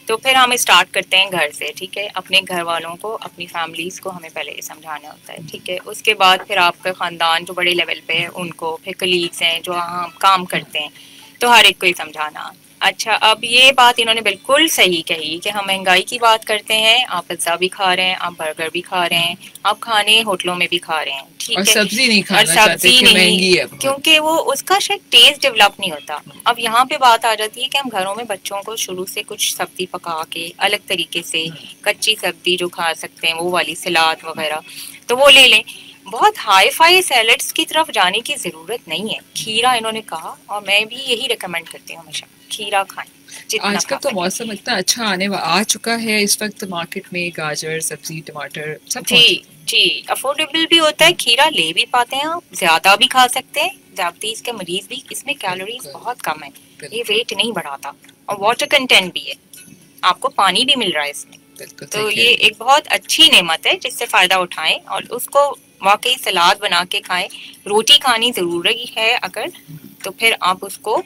तो फिर हम स्टार्ट करते हैं घर से, ठीक है। अपने घर वालों को, अपनी फैमिलीज़ को हमें पहले समझाना होता है, ठीक है। उसके बाद फिर आपका ख़ानदान जो बड़े लेवल पे है उनको, फिर कलीग्स हैं जो हम काम करते हैं, तो हर एक को ही समझाना। अच्छा, अब ये बात इन्होंने बिल्कुल सही कही कि हम महंगाई की बात करते हैं, आप पिज़्ज़ा भी खा रहे हैं, आप बर्गर भी खा रहे हैं, आप खाने होटलों में भी खा रहे हैं, ठीक है। सब्जी नहीं खाना चाहते कि महंगी है, क्योंकि वो उसका शायद टेस्ट डेवलप नहीं होता। अब यहाँ पे बात आ जाती है कि हम घरों में बच्चों को शुरू से कुछ सब्जी पका के अलग तरीके से, कच्ची सब्जी जो खा सकते हैं वो वाली सलाद वगैरह, तो वो ले लें। बहुत हाई फाई सैलड्स की तरफ जाने की ज़रूरत नहीं है। खीरा इन्होंने कहा, और मैं भी यही रिकमेंड करती हूँ हमेशा, खीरा खाएं। आजकल तो मौसम इतना अच्छा आ चुका है इस वक्त मार्केट में, गाजर, सब्जी, टमाटर सब जी अफोर्डेबल भी होता है। खीरा ले भी पाते हैं, आप ज़्यादा भी खा सकते हैं। डायबिटीज के मरीज भी, इसमें कैलोरीज बहुत कम है, ये वेट नहीं बढ़ाता, और वाटर कंटेंट भी है, आपको पानी भी मिल रहा है इसमें। तो ये एक बहुत अच्छी नेमत है जिससे फायदा उठाएं, और उसको वाकई सलाद बना के खाएं। रोटी खानी जरूरी है अगर, तो फिर आप उसको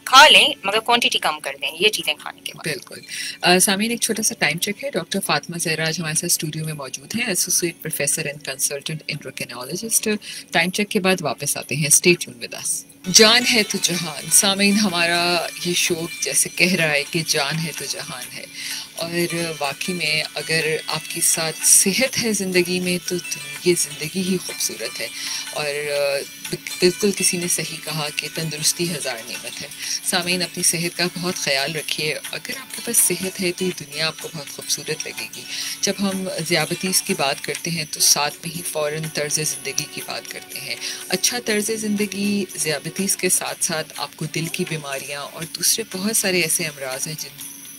खा लें, मगर क्वांटिटी कम कर दें ये चीज़ें खाने के बाद। बिल्कुल। सामीन, एक छोटा सा टाइम चेक है। डॉक्टर फातिमा ज़हरा आज हमारे साथ स्टूडियो में मौजूद हैं, associate professor and consultant endocrinologist. Time check के बाद वापस आते हैं, स्टे ट्यून विद अस। जान है तो जहान। सामीन, हमारा ये शो जैसे कह रहा है कि जान है तो जहान है, और वाकई में अगर आपके साथ सेहत है ज़िंदगी में तो ये ज़िंदगी ही खूबसूरत है। और बिल्कुल किसी ने सही कहा कि तंदुरुस्ती हज़ार नेमत है। सामीन, अपनी सेहत का बहुत ख्याल रखिए। अगर आपके पास सेहत है तो ये दुनिया आपको बहुत खूबसूरत लगेगी। जब हम ज़ियाबतीज़ की बात करते हैं तो साथ में ही फ़ौरन तर्ज़ ज़िंदगी की बात करते हैं। अच्छा तर्ज़ ज़िंदगी ज़ियाबतीज़ के साथ साथ आपको दिल की बीमारियाँ और दूसरे बहुत सारे ऐसे अमराज हैं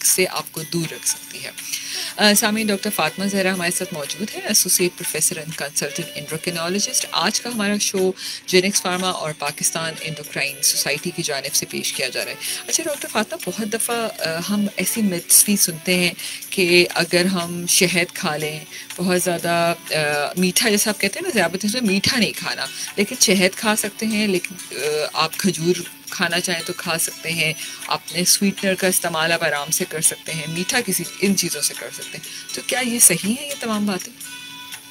से आपको दूर रख सकती है। सामईन, डॉक्टर फातिमा जहरा हमारे साथ मौजूद है, associate professor and consultant endocrinologist. आज का हमारा शो जेनेक्स फार्मा और पाकिस्तान एंडोक्राइन सोसाइटी की जानिब से पेश किया जा रहा है। अच्छा डॉक्टर फातिमा, बहुत दफ़ा हम ऐसी मिथ्स भी सुनते हैं कि अगर हम शहद खा लें, बहुत ज़्यादा मीठा, जैसे आप कहते हैं ना ज़ियाबतीस में मीठा नहीं खाना, लेकिन शहद खा सकते हैं, लेकिन आप खजूर खाना चाहें तो खा सकते हैं, अपने स्वीटनर का इस्तेमाल आप आराम से कर सकते हैं, मीठा किसी इन चीज़ों से कर सकते हैं। तो क्या ये सही है ये तमाम बातें?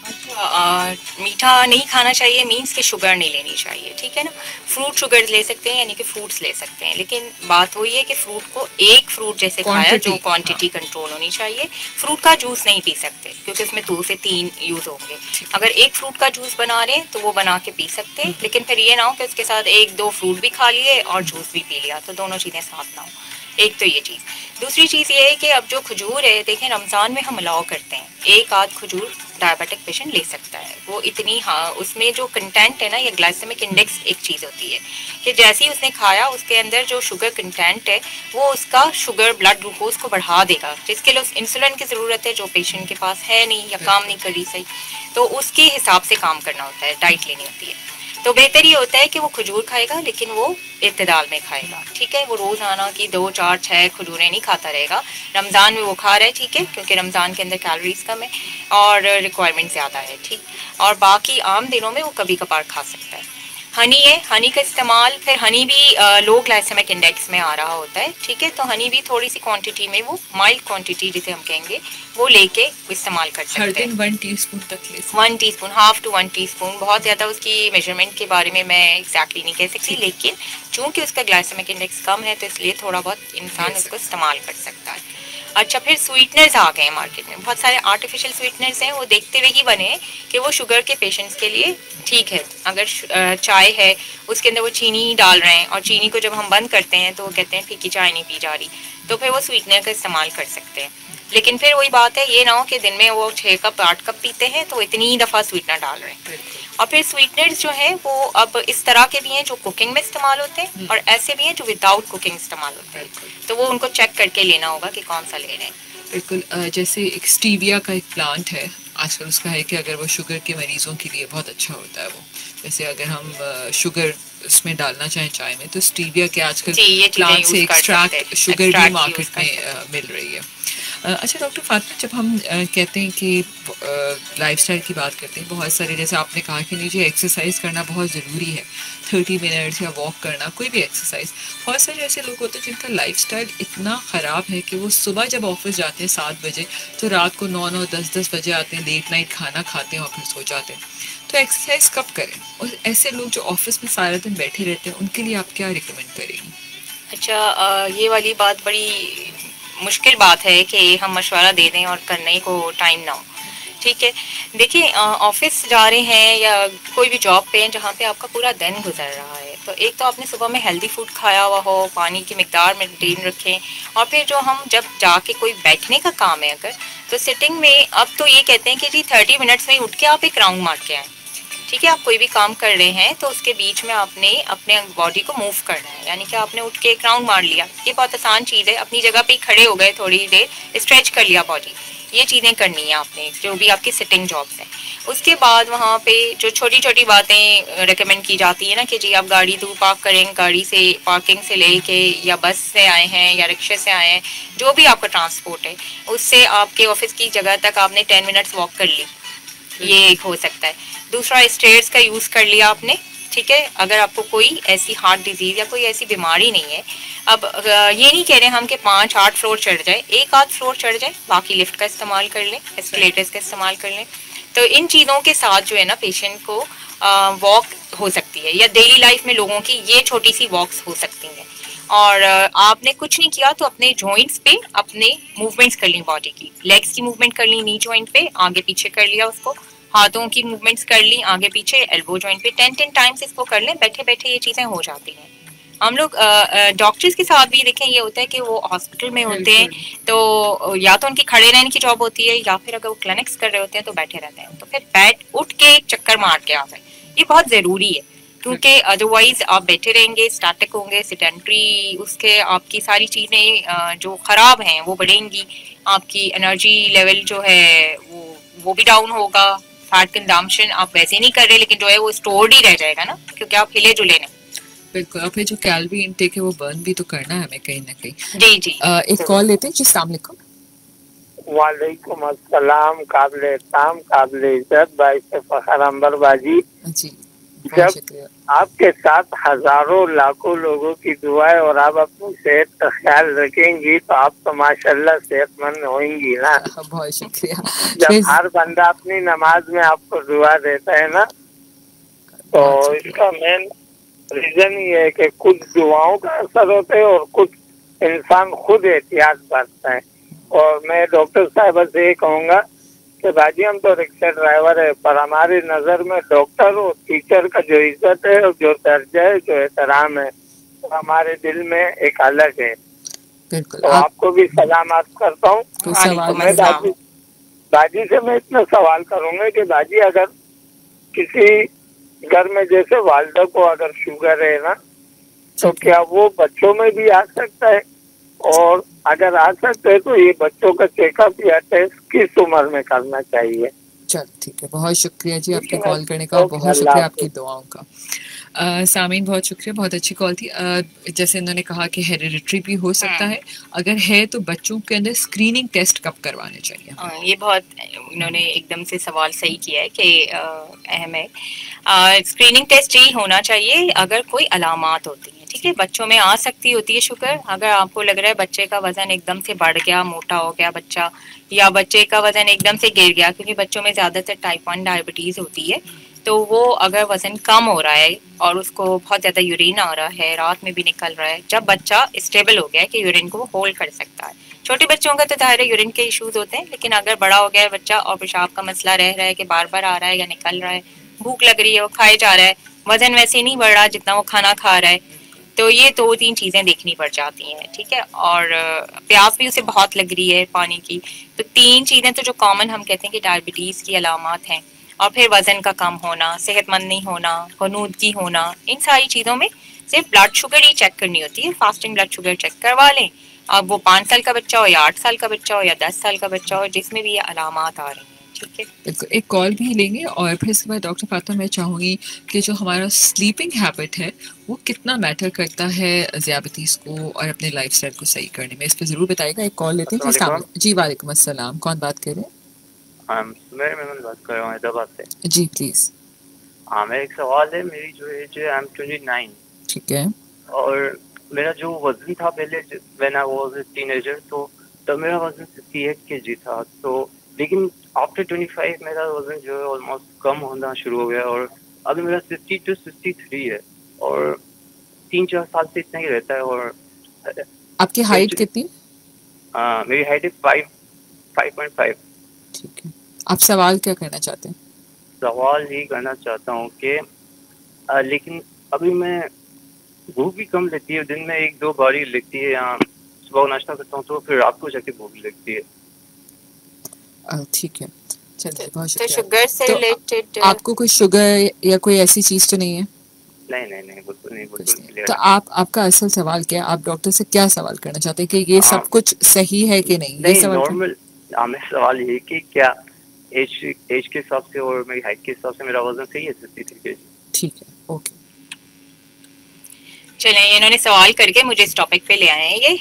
अच्छा, मीठा नहीं खाना चाहिए मीन्स के शुगर नहीं लेनी चाहिए, ठीक है ना। फ्रूट शुगर ले सकते हैं, यानी कि फ्रूट्स ले सकते हैं, लेकिन बात वही है कि फ्रूट को एक फ्रूट जैसे खाया जो क्वांटिटी कंट्रोल होनी चाहिए। फ्रूट का जूस नहीं पी सकते क्योंकि उसमें 2 से 3 यूज होंगे। अगर एक फ्रूट का जूस बना रहे हैं तो वो बना के पी सकते हैं, लेकिन फिर ये ना हो कि उसके साथ 1-2 फ्रूट भी खा लिए और जूस भी पी लिया, तो दोनों चीज़ें साथ ना हो। एक तो ये चीज़। दूसरी चीज़ ये है कि अब जो खजूर है, देखें रमज़ान में हम अलाउ करते हैं एक आध खजूर डायबिटिक पेशेंट ले सकता है। वो इतनी, हाँ, उसमें जो कंटेंट है ना, ये ग्लाइसेमिक इंडेक्स एक चीज़ होती है कि जैसे ही उसने खाया उसके अंदर जो शुगर कंटेंट है वो उसका शुगर ब्लड ग्लूकोज को बढ़ा देगा, जिसके लिए इंसुलिन की ज़रूरत है जो पेशेंट के पास है नहीं या काम नहीं कर रही सही, तो उसके हिसाब से काम करना होता है, डाइट लेनी होती है। तो बेहतर ये होता है कि वो खजूर खाएगा, लेकिन वो इत्तेदाल में खाएगा, ठीक है। वो रोज़ाना की 2, 4, 6 खजूरें नहीं खाता रहेगा। रमज़ान में वो खा रहा है, ठीक है, क्योंकि रमज़ान के अंदर कैलोरीज कम है और रिक्वायरमेंट ज़्यादा है, ठीक। और बाकी आम दिनों में वो कभी कभार खा सकता है। हनी है, हनी का इस्तेमाल, फिर हनी भी लो ग्लाइसेमिक इंडेक्स में आ रहा होता है, ठीक है। तो हनी भी थोड़ी सी क्वांटिटी में, वो माइल्ड क्वांटिटी जिसे हम कहेंगे, वो लेके इस्तेमाल कर सकते हैं। हर दिन 1 टीस्पून तक ले सकते हैं। 1 टीस्पून, हाफ टू 1 टीस्पून। बहुत ज़्यादा उसकी मेजरमेंट के बारे में मैं एग्जैक्टली नहीं कह सकती, लेकिन चूंकि उसका ग्लाइसेमिक इंडेक्स कम है तो इसलिए थोड़ा बहुत इंसान उसको इस्तेमाल कर सकता है। अच्छा, फिर स्वीटनर्स आ गए हैं मार्केट में, बहुत सारे आर्टिफिशियल स्वीटनर्स हैं, वो देखते हुए ही बने कि वो शुगर के पेशेंट्स के लिए ठीक है। अगर चाय है उसके अंदर वो चीनी डाल रहे हैं और चीनी को जब हम बंद करते हैं तो वो कहते हैं फीकी चाय नहीं पी जा रही, तो फिर वो स्वीटनर का इस्तेमाल कर सकते हैं। लेकिन फिर वही बात है, ये ना हो कि दिन में वो 6 कप 8 कप पीते हैं तो इतनी दफ़ा स्वीटनर डाल रहे हैं। और फिर स्वीटनर्स जो हैं वो अब इस तरह के भी हैं जो कुकिंग में इस्तेमाल होते हैं और ऐसे भी हैं जो विदाउट कुकिंग इस्तेमाल होते हैं, तो वो उनको चेक करके लेना होगा कि कौन सा ले रहे हैं। बिल्कुल, जैसे एक स्टीविया का एक प्लांट है आजकल, उसका है कि अगर वो शुगर के मरीजों के लिए बहुत अच्छा होता है। वो जैसे अगर हम शुगर उसमें डालना चाहें चाय में, तो स्टीविया के आजकल प्लांट से एक्सट्रैक्ट शुगर भी मार्केट में मिल रही है। अच्छा डॉक्टर फातिमा, जब हम कहते हैं कि लाइफस्टाइल की बात करते हैं, बहुत सारे, जैसे आपने कहा कि नहीं जी एक्सरसाइज करना बहुत ज़रूरी है, 30 मिनट्स या वॉक करना, कोई भी एक्सरसाइज। बहुत सारे ऐसे लोग होते हैं जिनका लाइफस्टाइल इतना ख़राब है कि वो सुबह जब ऑफिस जाते हैं 7 बजे तो रात को 9, 10 बजे आते हैं, लेट नाइट खाना खाते हैं और फिर सो जाते हैं। तो एक्सरसाइज कब करें? और ऐसे लोग जो ऑफिस में सारा दिन बैठे रहते हैं, उनके लिए आप क्या रिकमेंड करेंगी? अच्छा, ये वाली बात बड़ी मुश्किल बात है कि हम मशवरा दे दें और करने को टाइम ना हो, ठीक है। देखिए, ऑफिस जा रहे हैं या कोई भी जॉब पे हैं जहाँ पे आपका पूरा दिन गुजर रहा है, तो एक तो आपने सुबह में हेल्दी फूड खाया हुआ हो, पानी की मिकदार मेंटेन रखें, और फिर जो हम जब जाके कोई बैठने का काम है अगर, तो सिटिंग में अब तो ये कहते हैं कि जी 30 मिनट्स में उठ के आप एक राउंड मार के आएँ, ठीक है। आप कोई भी काम कर रहे हैं तो उसके बीच में आपने अपने बॉडी को मूव करना है, यानी कि आपने उठ के एक राउंड मार लिया। ये बहुत आसान चीज़ है, अपनी जगह पे खड़े हो गए, थोड़ी देर स्ट्रेच कर लिया बॉडी, ये चीज़ें करनी है आपने जो भी आपकी सिटिंग जॉब्स हैं। उसके बाद वहाँ पे जो छोटी छोटी बातें रेकमेंड की जाती है ना कि जी आप गाड़ी दूर पार्क करें, गाड़ी से पार्किंग से लेके, या बस से आए हैं या रिक्शे से आए हैं, जो भी आपका ट्रांसपोर्ट है, उससे आपके ऑफिस की जगह तक आपने 10 मिनट्स वॉक कर ली, ये एक हो सकता है। दूसरा, स्टेयर्स का यूज़ कर लिया आपने, ठीक है। अगर आपको कोई ऐसी हार्ट डिजीज़ या कोई ऐसी बीमारी नहीं है, अब ये नहीं कह रहे हम कि 5-8 फ्लोर चढ़ जाए, एक आध फ्लोर चढ़ जाए, बाकी लिफ्ट का इस्तेमाल कर लें, एस्केलेटर्स का इस्तेमाल कर लें। तो इन चीज़ों के साथ जो है ना पेशेंट को वॉक हो सकती है, या डेली लाइफ में लोगों की ये छोटी सी वॉक्स हो सकती हैं। और आपने कुछ नहीं किया तो अपने जॉइंट्स पे अपने मूवमेंट्स कर ली, बॉडी की लेग्स की मूवमेंट कर ली, नी जॉइंट पे आगे पीछे कर लिया उसको, हाथों की मूवमेंट्स कर ली आगे पीछे, एल्बो जॉइंट पे 10 टाइम्स इसको कर लें, बैठे बैठे ये चीज़ें हो जाती हैं। हम लोग डॉक्टर्स के साथ भी देखें, ये होता है कि वो हॉस्पिटल में होते हैं तो या तो उनकी खड़े रहने की जॉब होती है, या फिर अगर वो क्लिनिक्स कर रहे होते हैं तो बैठे रहते हैं, तो फिर बैठ उठ के एक चक्कर मार के आ गए, ये बहुत ज़रूरी है। क्योंकि अदरवाइज आप बैठे रहेंगे, स्टैटिक होंगे, सेडेंटरी, उसके आपकी सारी चीज़ें जो ख़राब हैं वो बढ़ेंगी, आपकी एनर्जी लेवल जो है वो भी डाउन होगा, फैट कंजम्पशन आप वैसे नहीं कर रहे लेकिन जो है वो स्टोर्ड ही रह जाएगा ना, क्योंकि आप हिले जुले नहीं। बिल्कुल, और फिर जो कैलोरी इनटेक है वो बर्न भी तो करना है हमें कहीं ना कहीं। जी जी। एक कॉल लेते हैं जी। अस्सलाम वालेकुम। वालेकुम अस्सलाम। काबिल एहतराम, काबिल इज्जत भाई से फखर अंबर बाजी जी, जब आपके साथ हजारों लाखों लोगों की दुआएं और आप अपनी सेहत का ख्याल रखेंगी तो आप तो माशाल्लाह सेहतमंद होंगी ना। बहुत शुक्रिया। जब हर बंदा अपनी नमाज में आपको दुआ देता है ना, तो इसका मेन रीजन ये है कि कुछ दुआओं का असर होता है और कुछ इंसान खुद एहतियात बरतता है। और मैं डॉक्टर साहिबा से ये कहूँगा कि बाजी हम तो रिक्शा ड्राइवर है, पर हमारी नज़र में डॉक्टर और टीचर का जो इज्जत है और जो दर्जा है, जो एहतराम है, तो हमारे दिल में एक अलग है। तो आपको भी सलामत करता हूँ। बाजी से मैं इतना सवाल करूँगा कि बाजी अगर किसी घर में जैसे वालिदा को अगर शुगर है ना, तो क्या वो बच्चों में भी आ सकता है? और अगर आ सकते हैं तो ये बच्चों का चेकअप या टेस्ट किस उम्र में करना चाहिए? चल ठीक है, बहुत शुक्रिया जी आपके कॉल करने का, बहुत शुक्रिया आपकी दुआओं का। सामीन बहुत शुक्रिया, बहुत अच्छी कॉल थी। जैसे इन्होंने कहा कि हेरिडिटरी भी हो सकता है, अगर है तो बच्चों के अंदर स्क्रीनिंग टेस्ट कब करवाने चाहिए? ये बहुत इन्होंने एकदम से सवाल सही किया है कि अहम है। स्क्रीनिंग टेस्ट यही होना चाहिए अगर कोई अलामात होती है। ठीक है, बच्चों में आ सकती होती है शुगर। अगर आपको लग रहा है बच्चे का वजन एकदम से बढ़ गया, मोटा हो गया बच्चा, या बच्चे का वजन एकदम से गिर गया, क्योंकि बच्चों में ज़्यादातर टाइप 1 डायबिटीज़ होती है, तो वो अगर वजन कम हो रहा है और उसको बहुत ज़्यादा यूरिन आ रहा है, रात में भी निकल रहा है, जब बच्चा स्टेबल हो गया है कि यूरिन को वो होल्ड कर सकता है। छोटे बच्चों का तो दायरे यूरिन के इश्यूज होते हैं, लेकिन अगर बड़ा हो गया है बच्चा और पेशाब का मसला रह रहा है कि बार बार आ रहा है या निकल रहा है, भूख लग रही है, वो खाए जा रहा है, वजन वैसे नहीं बढ़ रहा जितना वो खाना खा रहा है, तो ये 2-3 चीज़ें देखनी पड़ जाती हैं। ठीक है, और प्यास भी उसे बहुत लग रही है पानी की, तो 3 चीज़ें तो जो कॉमन हम कहते हैं कि डायबिटीज़ की अलामात हैं। और फिर वजन का कम होना, सेहतमंद नहीं होना, गनूदगी होना, इन सारी चीज़ों में सिर्फ ब्लड शुगर ही चेक करनी होती है। फास्टिंग ब्लड शुगर चेक करवा लें, अब वो 5 साल का बच्चा हो या 8 साल का बच्चा हो या 10 साल का बच्चा हो, जिसमें भी ये अलामात आ रही हैं। ठीक है, एक कॉल भी लेंगे और फिर इसके बाद डॉक्टर फातिमा मैं चाहूँगी कि जो हमारा स्लीपिंग हैबिट है वो कितना मैटर करता है ज़ियाबतीस को और अपने लाइफस्टाइल को सही करने में, इस पर ज़रूर बताइएगा। एक कॉल लेते हैं जी। वालेकुम अस्सलाम, कौन बात कर रहे हैं? मैं बात कर रहा हूँ हैदराबाद से। जी प्लीज। हाँ, मेरा एक सवाल है। मेरी जो एज है I'm 29। ठीक है। और मेरा जो वजन था पहले when I was a teenager, तो तब मेरा वजन 58 kg था, तो लेकिन आफ्टर 25 मेरा वजन जो है ऑलमोस्ट कम होना शुरू हो गया और अभी मेरा 62 63 है और 3-4 साल से इतना ही रहता है। और आपकी हाइट कितनी? मेरी हाइट है 5.5। ठीक है, आप सवाल क्या करना चाहते हैं? सवाल ये करना चाहता हूँ कि लेकिन अभी मैं भूख भी कम लगती है, दिन में 1-2 बार ही लगती है, यहाँ सुबह नाश्ता करता हूँ तो फिर रात को जाके भूख लगती है। ठीक है, चलिए बहुत शुक्रिया। तो शुगर से रिलेटेड आपको कोई शुगर या कोई ऐसी चीज तो नहीं है? नहीं बिल्कुल नहीं। तो आपका असल सवाल क्या है? आप डॉक्टर से क्या सवाल करना चाहते हैं कि ये सब कुछ सही है कि नहीं? ये सवाल नॉर्मल मेरा सवाल ये कि क्या एज के हिसाब से और मेरी हाइट के हिसाब से मेरा वजन सही है 63 kg? ठीक है, ओके। चलें, इन्होंने सवाल करके मुझे इस टॉपिक पे ले आए हैं। ये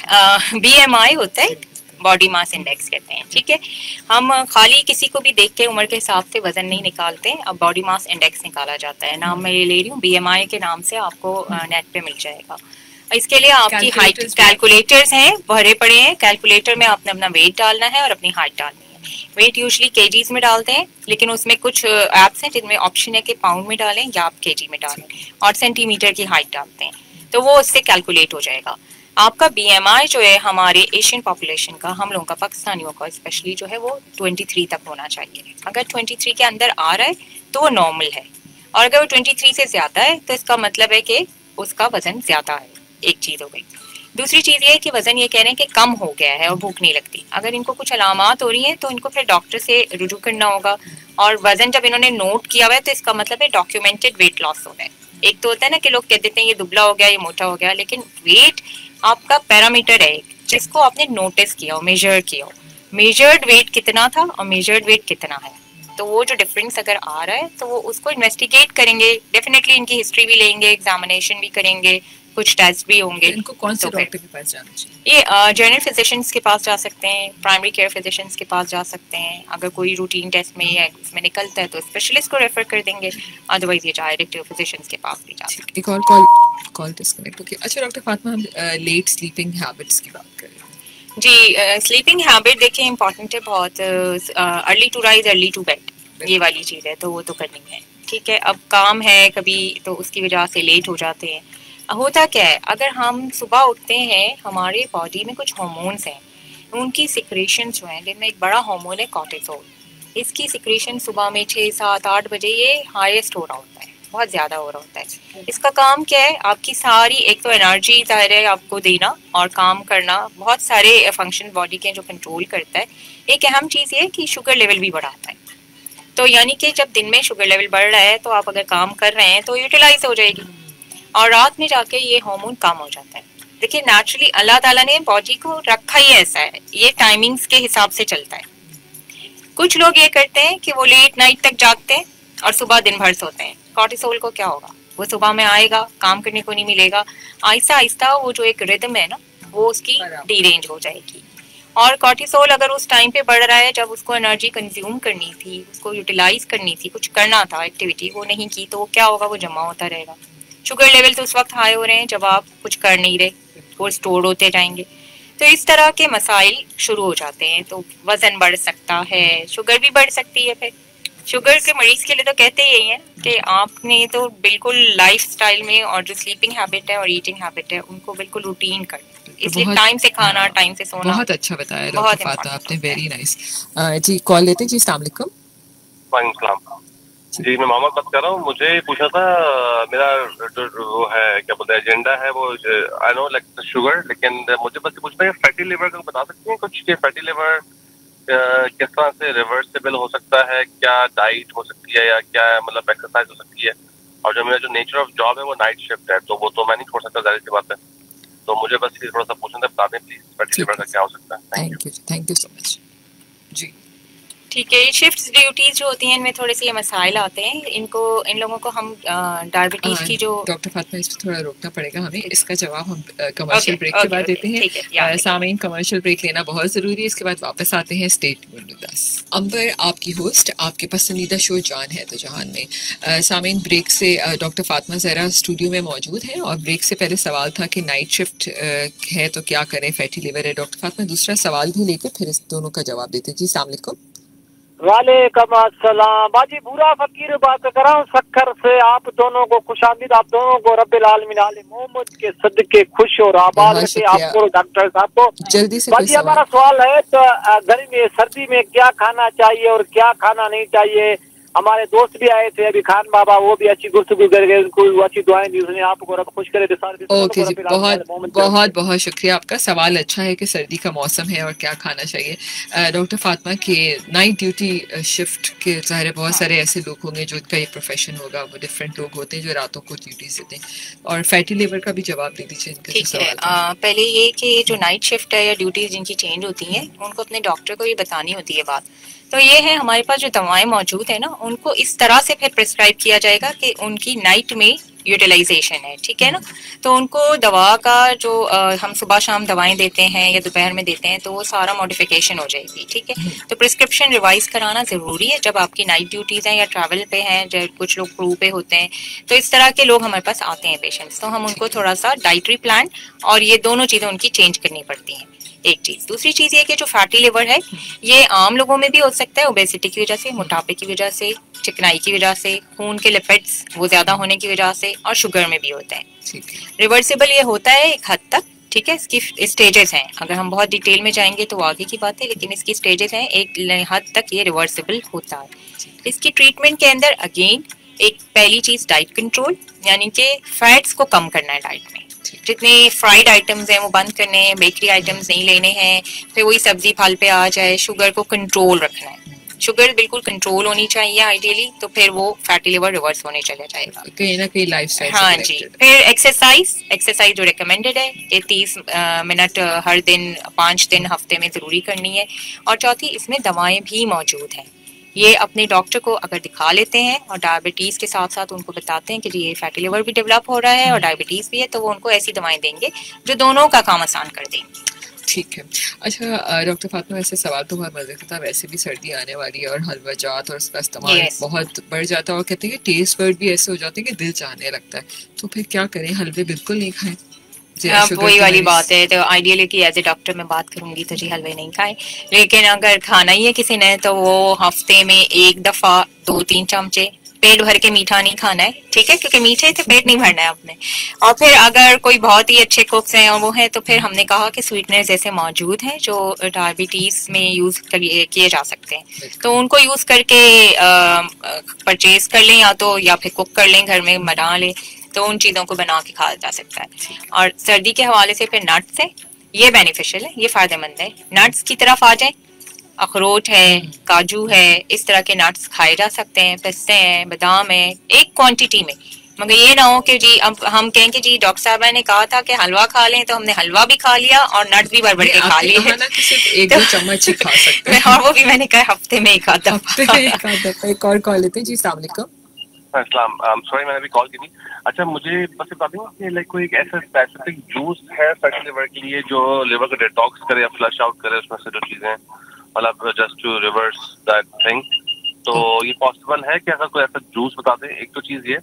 BMI होता है, बॉडी मास इंडेक्स कहते हैं। ठीक है, हम खाली किसी को भी देख के उम्र के हिसाब से वजन नहीं निकालते, अब बॉडी मास इंडेक्स निकाला जाता है। नाम मैं ये ले रही हूँ, BMI के नाम से आपको नेट पे मिल जाएगा। इसके लिए आपकी हाइट कैलकुलेटर्स हैं, भरे पड़े हैं। कैलकुलेटर में आपने अपना वेट डालना है और अपनी हाइट डालनी है। वेट यूजुअली केजीज में डालते हैं, लेकिन उसमें कुछ ऐप्स हैं जिनमें ऑप्शन है कि पाउंड में डालें या आप केजी में डालें, और सेंटीमीटर की हाइट डालते हैं, तो वो उससे कैलकुलेट हो जाएगा। आपका BMI जो है हमारे एशियन पॉपुलेशन का, हम लोगों का, पाकिस्तानियों का स्पेशली जो है वो 23 तक होना चाहिए। अगर 23 के अंदर आ रहा है तो वो नॉर्मल है, और अगर वो 23 से ज्यादा है तो इसका मतलब है कि उसका वजन ज्यादा है। एक चीज हो गई। दूसरी चीज ये है कि वजन ये कह रहे हैं कि कम हो गया है और भूख नहीं लगती। अगर इनको कुछ अलामात हो रही हैं तो इनको फिर डॉक्टर से रुजू करना होगा, और वजन जब इन्होंने नोट किया हुआ है तो इसका मतलब है डॉक्यूमेंटेड वेट लॉस हो रहा है। एक तो होता है ना कि लोग कह देते हैं ये दुबला हो गया, ये मोटा हो गया, लेकिन वेट आपका पैरामीटर है जिसको आपने नोटिस किया हो, मेजर किया हो, मेजर्ड वेट कितना था और मेजर्ड वेट कितना है, तो वो जो डिफरेंस अगर आ रहा है तो वो उसको इन्वेस्टिगेट करेंगे, डेफिनेटली इनकी हिस्ट्री भी लेंगे, एग्जामिनेशन भी करेंगे, कुछ टेस्ट भी होंगे। इनको कौन से डॉक्टर के पास जाना चाहिए? ये जनरल फिजिशियंस के पास जा सकते हैं, प्राइमरी केयर फिजिशियंस के पास जा सकते हैं, अगर कोई रूटीन टेस्ट में या इसमें निकलता है तो स्पेशलिस्ट को रेफर कर देंगे, अदरवाइज ये डायरेक्ट फिजिशियंस के पास भी जा सकते हैं। एक और कॉल डिस्कनेक्ट हो गया। अच्छा डॉक्टर फातिमा, हम लेट स्लीपिंग हैबिट्स की बात कर रहे हैं। जी, स्लीपिंग हैबिट देखिए इंपॉर्टेंट है बहुत, early to rise early to bed, ये वाली चीज़ है, तो वो तो करनी है, ठीक है। अब काम है कभी तो उसकी वजह से लेट हो जाते हैं। होता क्या है, अगर हम सुबह उठते हैं, हमारे बॉडी में कुछ हार्मोन्स हैं, उनकी सिक्रेशन जो है, जिनमें एक बड़ा हार्मोन है कॉर्टिसोल, इसकी सिक्रेशन सुबह में 6, 7, 8 बजे ये हाईएस्ट हो रहा होता है, बहुत ज़्यादा हो रहा होता है। इसका काम क्या है, आपकी सारी, एक तो एनर्जी ज़ाहिर है आपको देना और काम करना, बहुत सारे फंक्शन बॉडी के जो कंट्रोल करता है। एक अहम चीज़ ये है कि शुगर लेवल भी बढ़ाता है, तो यानी कि जब दिन में शुगर लेवल बढ़ रहा है तो आप अगर काम कर रहे हैं तो यूटिलाइज हो जाएगी और रात में जाके ये हार्मोन कम हो जाता है। देखिए नेचुरली अल्लाह ताला ने बॉडी को रखा ही ऐसा है, ये टाइमिंग्स के हिसाब से चलता है। कुछ लोग ये करते हैं कि वो लेट नाइट तक जागते हैं और सुबह दिन भर सोते हैं, कॉर्टिसोल को क्या होगा, वो सुबह में आएगा, काम करने को नहीं मिलेगा, आहिस्ता आहिस्ता वो जो एक रिदम है ना वो उसकी डीरेंज हो जाएगी। और कॉर्टिसोल अगर उस टाइम पे बढ़ रहा है जब उसको एनर्जी कंज्यूम करनी थी, उसको यूटिलाइज करनी थी, कुछ करना था एक्टिविटी, वो नहीं की, तो वो क्या होगा, वो जमा होता रहेगा। शुगर लेवल तो उस वक्त हाई हो रहे हैं जब आप कुछ कर नहीं रहे, वो स्टोर होते जाएंगे, तो इस तरह के मसाइल शुरू हो जाते हैं। तो वजन बढ़ सकता है, शुगर भी बढ़ सकती है। फिर शुगर के मरीज के लिए तो कहते यही है कि आपने तो बिल्कुल लाइफस्टाइल में और जो स्लीपिंग हैबिट है और ईटिंग हैबिट है उनको बिल्कुल रूटीन कर, इसलिए टाइम से खाना, टाइम से सोना। बहुत अच्छा बताया डॉक्टर फातिमा आपने, वेरी नाइस। जी कॉल लेते हैं जी, अस्सलाम वालेकुम। वालेकुम जी, मैं मोहम्मद बात कर रहा हूँ। मुझे पूछा था, मेरा जो वो है क्या बोलते हैं एजेंडा है वो, आई नो लाइक शुगर, लेकिन मुझे बस पूछना है फैटी लिवर का बता सकते हैं कुछ, कि फैटी लिवर किस तरह से रिवर्सिबल हो सकता है, क्या डाइट हो सकती है या क्या मतलब एक्सरसाइज हो सकती है, और जो मेरा जो नेचर ऑफ जॉब है वो नाइट शिफ्ट है, तो वो तो मैं नहीं छोड़ सकता, जाहिर सी बात है, तो मुझे बस ये थोड़ा सा पूछना था, बता दें प्लीज फैटी लिवर का क्या हो सकता है। थैंक यू सो मच जी। ठीक है, ये शिफ्ट्स ड्यूटीज जो होती हैं इनमें थोड़े से ये मसाइल आते हैं, इन लोगों को हम डायबिटीज की जो, डॉक्टर फातिमा इस पर थोड़ा रोकना पड़ेगा हमें, इसका जवाब हम कमर्शियल ब्रेक के बाद देते हैं। सामीन सामयिन कमर्शियल ब्रेक लेना बहुत ज़रूरी है, इसके बाद वापस आते हैं स्टे ट्यून्ड विद अस। अंबर आपकी होस्ट, आपके पसंदीदा शो जान है तो जहान में। सामीन ब्रेक से डॉक्टर फातिमा ज़हरा स्टूडियो में मौजूद हैं और ब्रेक से पहले सवाल था कि नाइट शिफ्ट है तो क्या करें, फैटी लिवर है। डॉक्टर फातिमा दूसरा सवाल भी लेकर फिर इस दोनों का जवाब देते हैं। जी अस्सलाम वालेकुम। वालेकुम अस्सलाम। बाजी बुरा फकीर बात कर रहा हूँ सक्खर से, आप दोनों को खुशामदीद, आप दोनों को रब्बिल आलमीन आले मोहम्मद के सदके खुश और आबाद रखे आपको डॉक्टर साहब को। जल्दी से बाजी हमारा सवाल है तो गर्मी में सर्दी में क्या खाना चाहिए और क्या खाना नहीं चाहिए। हमारे दोस्त भी आए थे अभी, खान बाबा, वो भी अच्छी गुफ्तगू कर गए, उनको अच्छी दुआएं दी, उसने आपको रब खुश करे। ओके जी, बहुत बहुत शुक्रिया आपका। सवाल अच्छा है कि सर्दी का मौसम है और क्या खाना चाहिए। डॉक्टर फातिमा के नाइट ड्यूटी शिफ्ट के ज़ाहिर बहुत सारे ऐसे लोग होंगे जो इनका ये प्रोफेशन होगा, वो डिफरेंट लोग होते हैं जो रातों को ड्यूटीज देते हैं, और फैटी लिवर का भी जवाब दे दीजिए इनका। ठीक है, पहले ये कि जो नाइट शिफ्ट है या ड्यूटीज जिनकी चेंज होती हैं उनको अपने डॉक्टर को ये बतानी होती है बात। तो ये है, हमारे पास जो दवाएं मौजूद है ना उनको इस तरह से फिर प्रिस्क्राइब किया जाएगा कि उनकी नाइट में यूटिलाइजेशन है, ठीक है ना। तो उनको दवा का जो हम सुबह शाम दवाएं देते हैं या दोपहर में देते हैं तो वो सारा मॉडिफिकेशन हो जाएगी, ठीक है। तो प्रिस्क्रिप्शन रिवाइज कराना जरूरी है जब आपकी नाइट ड्यूटीज हैं या ट्रैवल पे हैं, जब कुछ लोग क्रू पे होते हैं, तो इस तरह के लोग हमारे पास आते हैं पेशेंट्स, तो हम उनको थोड़ा सा डाइटरी प्लान और ये दोनों चीजें उनकी चेंज करनी पड़ती हैं, एक चीज। दूसरी चीज ये कि जो फैटी लिवर है ये आम लोगों में भी हो सकता है, ओबेसिटी की वजह से, मोटापे की वजह से, चिकनाई की वजह से, खून के लिपिड्स वो ज्यादा होने की वजह से, और शुगर में भी होता है। रिवर्सिबल ये होता है एक हद तक, ठीक है। इसकी स्टेजेस हैं, अगर हम बहुत डिटेल में जाएंगे तो आगे की बात है, लेकिन इसकी स्टेजेस हैं, एक हद तक ये रिवर्सिबल होता है। इसकी ट्रीटमेंट के अंदर अगेन एक पहली चीज डाइट कंट्रोल, यानी कि फैट्स को कम करना है डाइट में, जितने फ्राइड आइटम्स हैं वो बंद करने हैं, बेकरी आइटम्स नहीं लेने हैं, फिर वही सब्जी फल पे आ जाए, शुगर को कंट्रोल रखना है, शुगर बिल्कुल कंट्रोल होनी चाहिए आइडियली, तो फिर वो फैटी लिवर रिवर्स होने चला जाएगा। कहीं ना कहीं लाइफस्टाइल। हाँ जी। फिर एक्सरसाइज जो रिकमेंडेड है कि 30 मिनट हर दिन 5 दिन हफ्ते में ज़रूरी करनी है। और चौथी, इसमें दवाएं भी मौजूद हैं। ये अपने डॉक्टर को अगर दिखा लेते हैं और डायबिटीज़ के साथ साथ उनको बताते हैं कि जी ये फैटी लिवर भी डेवलप हो रहा है और डायबिटीज़ भी है, तो वो उनको ऐसी दवाएं देंगे जो दोनों का काम आसान कर देंगे। ठीक है। अच्छा डॉक्टर फातिमा, वैसे सवाल तो बहुत मजे का था, वैसे भी सर्दी आने वाली है और हलवा जात और उसका इस्तेमाल बहुत बढ़ जाता है और कहते हैं कि टेस्ट वर्ड भी ऐसे हो जाते हैं कि दिल चाहने लगता है, तो फिर क्या करें? हलवे बिल्कुल नहीं खाएं? वही वाली बात है। तो आइडियली कि एज ए डॉक्टर मैं बात करूंगी तो जी हलवे नहीं खाएं, लेकिन अगर खाना ही है किसी ने तो वो हफ्ते में 1 दफा 2-3 चमचे, पेट भर के मीठा नहीं खाना है, ठीक है, क्योंकि मीठे से पेट नहीं भरना है अपने। और फिर अगर कोई बहुत ही अच्छे कुक्स हैं और वो है, तो फिर हमने कहा कि स्वीटनर्स जैसे मौजूद हैं जो डायबिटीज में यूज किए जा सकते हैं, तो उनको यूज करके परचेज कर लें या फिर कुक कर लें, घर में बना लें, तो उन चीज़ों को बना के खाया जा सकता है। और सर्दी के हवाले से फिर नट्स है, ये बेनिफिशियल है, ये फायदेमंद है। नट्स की तरफ आ जाए, अखरोट है, काजू है, इस तरह के नट्स खाए जा सकते हैं, पिस्ते हैं, बादाम है, एक क्वांटिटी में। मगर ये ना हो कि जी अब हम कहें कि जी डॉक्टर साहब ने कहा था कि हलवा खा लें, तो हमने हलवा भी खा लिया और नट्स भी भर भर के खा लिए। एक दो चम्मच ही खा सकते हैं, और वो भी मैंने कहा हफ्ते में एक आधा। एक और कॉल लेते हैं जी। अस्सलाम वालेकुम। सॉरी मैंने अभी कॉल की थी। अच्छा, मुझे बस बता दें कि लाइक कोई एक ऐसा स्पेसिफिक जूस है फैटी लिवर के लिए जो लिवर को डिटॉक्स करे या फ्लश आउट करे उसमें से जो चीजें, मतलब just to reverse that thing, तो ये पॉसिबल है कि अगर कोई ऐसा जूस बता दें? एक तो चीज ये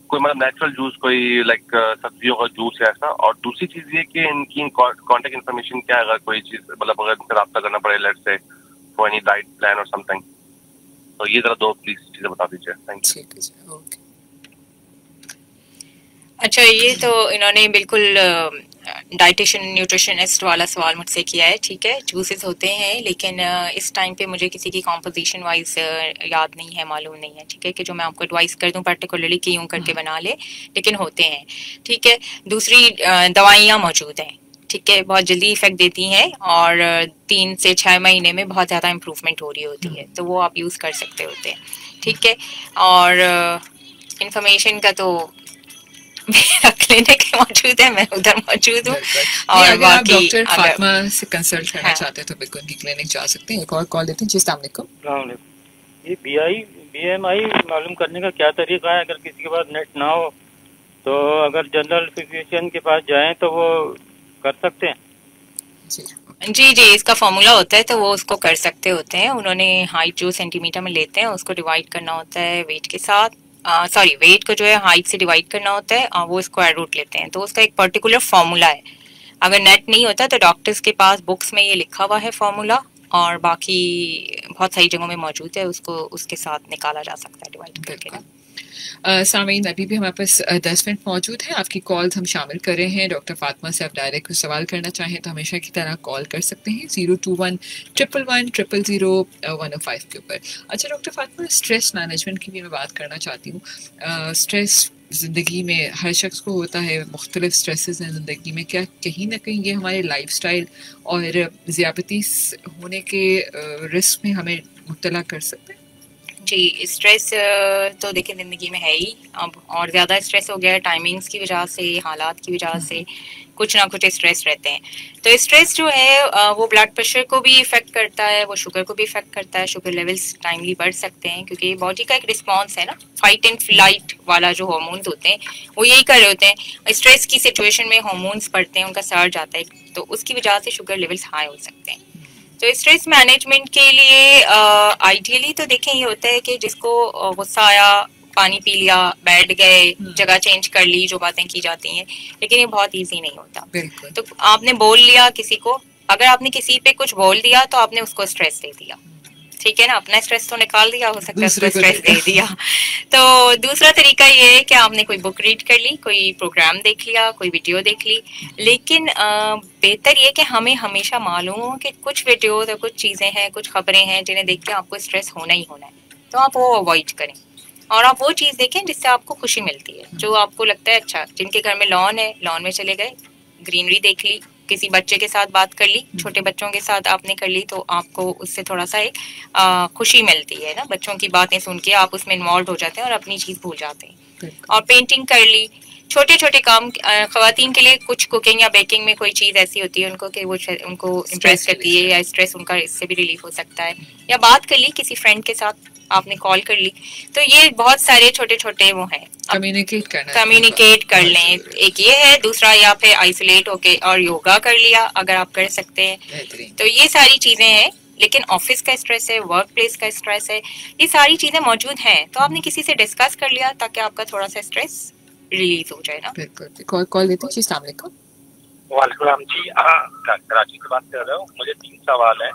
कोई मतलब नेचुरल जूस, कोई लाइक सब्जियों का जूस है ऐसा, और दूसरी चीज ये कि इनकी कॉन्टेक्ट इन्फॉर्मेशन क्या है, अगर कोई चीज मतलब अगर इनसे रब्ता करना पड़े let's say for any diet plan और समथिंग, तो ये जरा दो प्लीज चीजें बता दीजिए। Thank you. अच्छा, ये तो इन्होंने बिल्कुल डाइटिशियन न्यूट्रिशनिस्ट वाला सवाल मुझसे किया है, ठीक है। जूसेस होते हैं, लेकिन इस टाइम पे मुझे किसी की कॉम्पोजिशन वाइज याद नहीं है, मालूम नहीं है, ठीक है, कि जो मैं आपको एडवाइस कर दूं पर्टिकुलरली कि यूं करके बना ले, लेकिन होते हैं, ठीक है। दूसरी दवाइयाँ मौजूद हैं, ठीक है, बहुत जल्दी इफेक्ट देती हैं और 3 से 6 महीने में बहुत ज़्यादा इम्प्रूवमेंट हो रही होती है, तो वो आप यूज़ कर सकते होते हैं, ठीक है। और इंफॉर्मेशन का तो मेरा क्लिनिक मौजूद है, मैं उधर मौजूद हूँ। और अगर आप डॉक्टर फातिमा से कंसल्ट करना चाहते हैं तो बिल्कुल उनकी क्लिनिक जा सकते हैं। एक और कॉल लेते हैं जी। अस्सलाम वालेकुम। ये BMI मालूम करने का क्या तरीका है? अगर किसी के पास नेट ना हो तो अगर जनरल फिजिशियन के पास जाएं तो वो कर सकते हैं? जी, इसका फॉर्मूला होता है, तो वो उसको कर सकते होते हैं। उन्होंने हाइट जो सेंटीमीटर में लेते हैं उसको डिवाइड करना होता है वेट के साथ, वेट को जो है हाइट से डिवाइड करना होता है और वो स्क्वायर रूट लेते हैं, तो उसका एक पर्टिकुलर फॉर्मूला है। अगर नेट नहीं होता तो डॉक्टर्स के पास बुक्स में ये लिखा हुआ है फॉर्मूला, और बाकी बहुत सारी जगहों में मौजूद है, उसको उसके साथ निकाला जा सकता है डिवाइड करके। सामीन, अभी भी हमारे पास 10 मिनट मौजूद है, आपकी कॉल्स हम शामिल कर रहे हैं। डॉक्टर फातिमा से आप डायरेक्ट कुछ सवाल करना चाहें तो हमेशा की तरह कॉल कर सकते हैं 021-111-000-105 के ऊपर। अच्छा डॉक्टर फातिमा, स्ट्रेस मैनेजमेंट की भी मैं बात करना चाहती हूँ। स्ट्रेस ज़िंदगी में हर शख्स को होता है, मुख्तलिफ स्ट्रेसेस हैं ज़िंदगी में, क्या कहीं ना कहीं ये हमारे लाइफस्टाइल और ज़ियादतीस होने के रिस्क में हमें मुब्तला कर सकते हैं? जी, स्ट्रेस तो देखिए ज़िंदगी में है ही, अब और ज़्यादा स्ट्रेस हो गया है, टाइमिंग्स की वजह से, हालात की वजह से कुछ ना कुछ स्ट्रेस रहते हैं। तो स्ट्रेस जो है वो ब्लड प्रेशर को भी इफ़ेक्ट करता है, वो शुगर को भी इफ़ेक्ट करता है, शुगर लेवल्स टाइमली बढ़ सकते हैं, क्योंकि बॉडी का एक रिस्पॉन्स है ना, फाइट एंड फ्लाइट वाला जो हार्मोन्स होते हैं वो यही कर रहे होते हैं। स्ट्रेस की सिचुएशन में हार्मोन्स बढ़ते हैं, उनका सर्ज आता है, तो उसकी वजह से शुगर लेवल्स हाई हो सकते हैं। तो स्ट्रेस मैनेजमेंट के लिए आइडियली तो देखें ये होता है कि जिसको गुस्सा आया, पानी पी लिया, बैठ गए, जगह चेंज कर ली, जो बातें की जाती हैं, लेकिन ये बहुत इजी नहीं होता। तो आपने बोल लिया किसी को, अगर आपने किसी पे कुछ बोल दिया तो आपने उसको स्ट्रेस दे दिया, ठीक है ना, अपना स्ट्रेस तो निकाल दिया, हो सकता है उसको स्ट्रेस दे दिया। तो दूसरा तरीका ये है कि आपने कोई बुक रीड कर ली, कोई प्रोग्राम देख लिया, कोई वीडियो देख ली, लेकिन बेहतर ये कि हमें हमेशा मालूम हो कि कुछ वीडियोज और कुछ चीज़ें हैं, कुछ खबरें हैं जिन्हें देख के आपको स्ट्रेस होना ही होना है, तो आप वो अवॉइड करें और आप वो चीज़ देखें जिससे आपको खुशी मिलती है, जो आपको लगता है अच्छा, जिनके घर में लॉन है, लॉन में चले गए, ग्रीनरी देख ली, किसी बच्चे के साथ बात कर ली, छोटे बच्चों के साथ आपने कर ली, तो आपको उससे थोड़ा सा एक खुशी मिलती है ना, बच्चों की बातें सुन के आप उसमें इन्वॉल्व हो जाते हैं और अपनी चीज भूल जाते हैं। और पेंटिंग कर ली, छोटे छोटे काम। खवातीन के लिए कुछ कुकिंग या बेकिंग में कोई चीज ऐसी होती है उनको कि वो उनको इम्प्रेस करती है, या स्ट्रेस उनका इससे भी रिलीफ हो सकता है। या बात कर ली किसी फ्रेंड के साथ, आपने कॉल कर ली, तो ये बहुत सारे छोटे छोटे वो हैं, कम्युनिकेट कर लें। एक ये है, दूसरा या फिर आइसोलेट होके और योगा कर लिया अगर आप कर सकते हैं। तो ये सारी चीजें हैं। लेकिन ऑफिस का स्ट्रेस है, वर्क प्लेस का स्ट्रेस है, ये सारी चीजें मौजूद हैं, तो आपने किसी से डिस्कस कर लिया ताकि आपका थोड़ा सा स्ट्रेस रिलीज हो जाए ना। बिल्कुल। कॉल लेते हैं जी, अस्सलाम वालेकुम। वालेकुम जी, कराची से बात कर रहा हूँ। मुझे 3 सवाल है।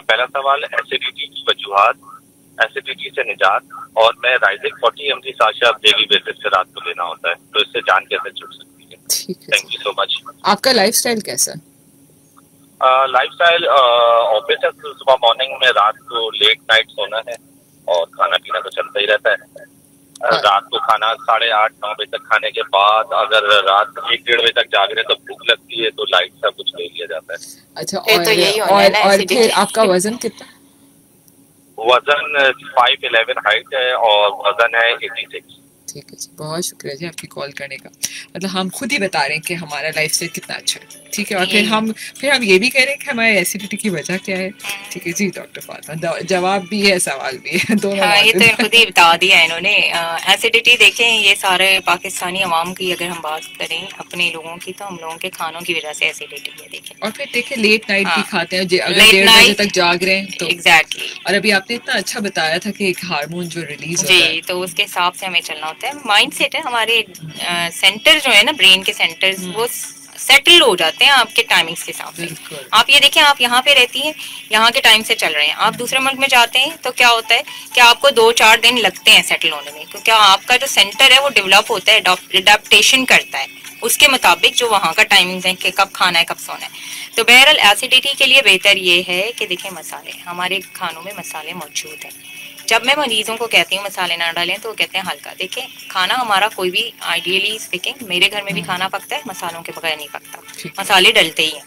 पहला सवाल, एसिडिटी की वजूहात, एसिडिटी से निजात, और मैं rising 40 mg Sasha daily basis से रात को लेना होता है, तो इससे जान कैसे छूट सकती है? Thank you so much. आपका लाइफस्टाइल कैसा है? लाइफस्टाइल ऑब्वियस है, सुबह मॉर्निंग में, रात को लेट नाइट सोना है और खाना पीना तो चलता ही रहता है। रात को खाना 8:30-9 बजे तक खाने के बाद अगर रात 1-1:30 बजे तक जाग रहे हैं तो भूख लगती है, तो लाइट सा कुछ ले लिया जाता है। अच्छा, और फिर आपका वजन कितना? वजन 5'11" हाइट है और वजन है 86। ठीक है जी, बहुत शुक्रिया जी आपकी कॉल करने का। मतलब हम खुद ही बता रहे हैं कि हमारा लाइफस्टाइल कितना अच्छा है, ठीक है, और फिर हम ये भी कह रहे हैं कि हमारे एसिडिटी की वजह क्या है। ठीक है जी डॉक्टर फातिमा, जवाब भी है, सवाल भी है, दोनों। हाँ, ये तो खुद ही बता दिया इन्होंने। एसिडिटी देखें, ये सारे पाकिस्तानी अवाम की अगर हम बात करें, अपने लोगों की, तो हम लोगों के खानों की वजह से एसिडिटी है। देखें, और फिर देखें लेट नाइट भी खाते हैं, अगर 1:30 बजे तक जाग रहे हैं तो। एग्जैक्टली। और अभी आपने इतना अच्छा बताया था कि एक हार्मोन जो रिलीज होता है, तो उसके हिसाब से हमें चलना होता है। माइंड सेट है, हमारे सेंटर जो है ना, ब्रेन के सेंटर्स, वो सेटल हो जाते हैं आपके टाइमिंग्स के हिसाब से। आप ये देखें, आप यहाँ पे रहती हैं, यहाँ के टाइम से चल रहे हैं, आप दूसरे मुल्क में जाते हैं तो क्या होता है कि आपको 2-4 दिन लगते हैं सेटल होने में, क्योंकि आपका जो सेंटर है वो डेवलप होता है, अडेप्टेशन करता है उसके मुताबिक जो वहाँ का टाइमिंग है कि कब खाना है कब सोना है। तो बहरहाल एसिडिटी के लिए बेहतर ये है कि देखें, मसाले, हमारे खानों में मसाले मौजूद हैं। जब मैं मरीजों को कहती हूँ मसाले ना डालें तो वो कहते हैं हल्का। देखें, खाना हमारा कोई भी, आइडियली स्पीकिंग, मेरे घर में भी खाना पकता है, मसालों के बगैर नहीं पकता, मसाले डलते ही हैं।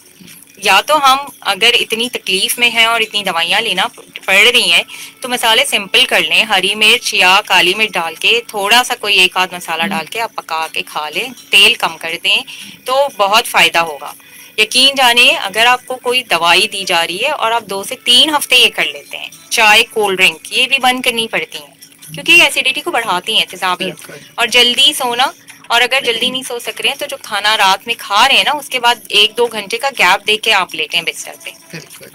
या तो हम अगर इतनी तकलीफ में हैं और इतनी दवाइयाँ लेना पड़ रही हैं तो मसाले सिंपल कर लें, हरी मिर्च या काली मिर्च डाल के, थोड़ा सा कोई एक आध मसाला डाल के आप पका के खा लें, तेल कम कर दें, तो बहुत फ़ायदा होगा। यकीन जानिए, अगर आपको कोई दवाई दी जा रही है और आप 2 से 3 हफ्ते ये कर लेते हैं, चाय, कोल्ड ड्रिंक, ये भी बंद करनी पड़ती हैं क्योंकि एसिडिटी को बढ़ाती हैं, तेजाबियत। और जल्दी सोना, और अगर जल्दी नहीं सो सक रहे हैं तो जो खाना रात में खा रहे हैं ना, उसके बाद 1-2 घंटे का गैप दे के आप लेटें बिस्तर पे।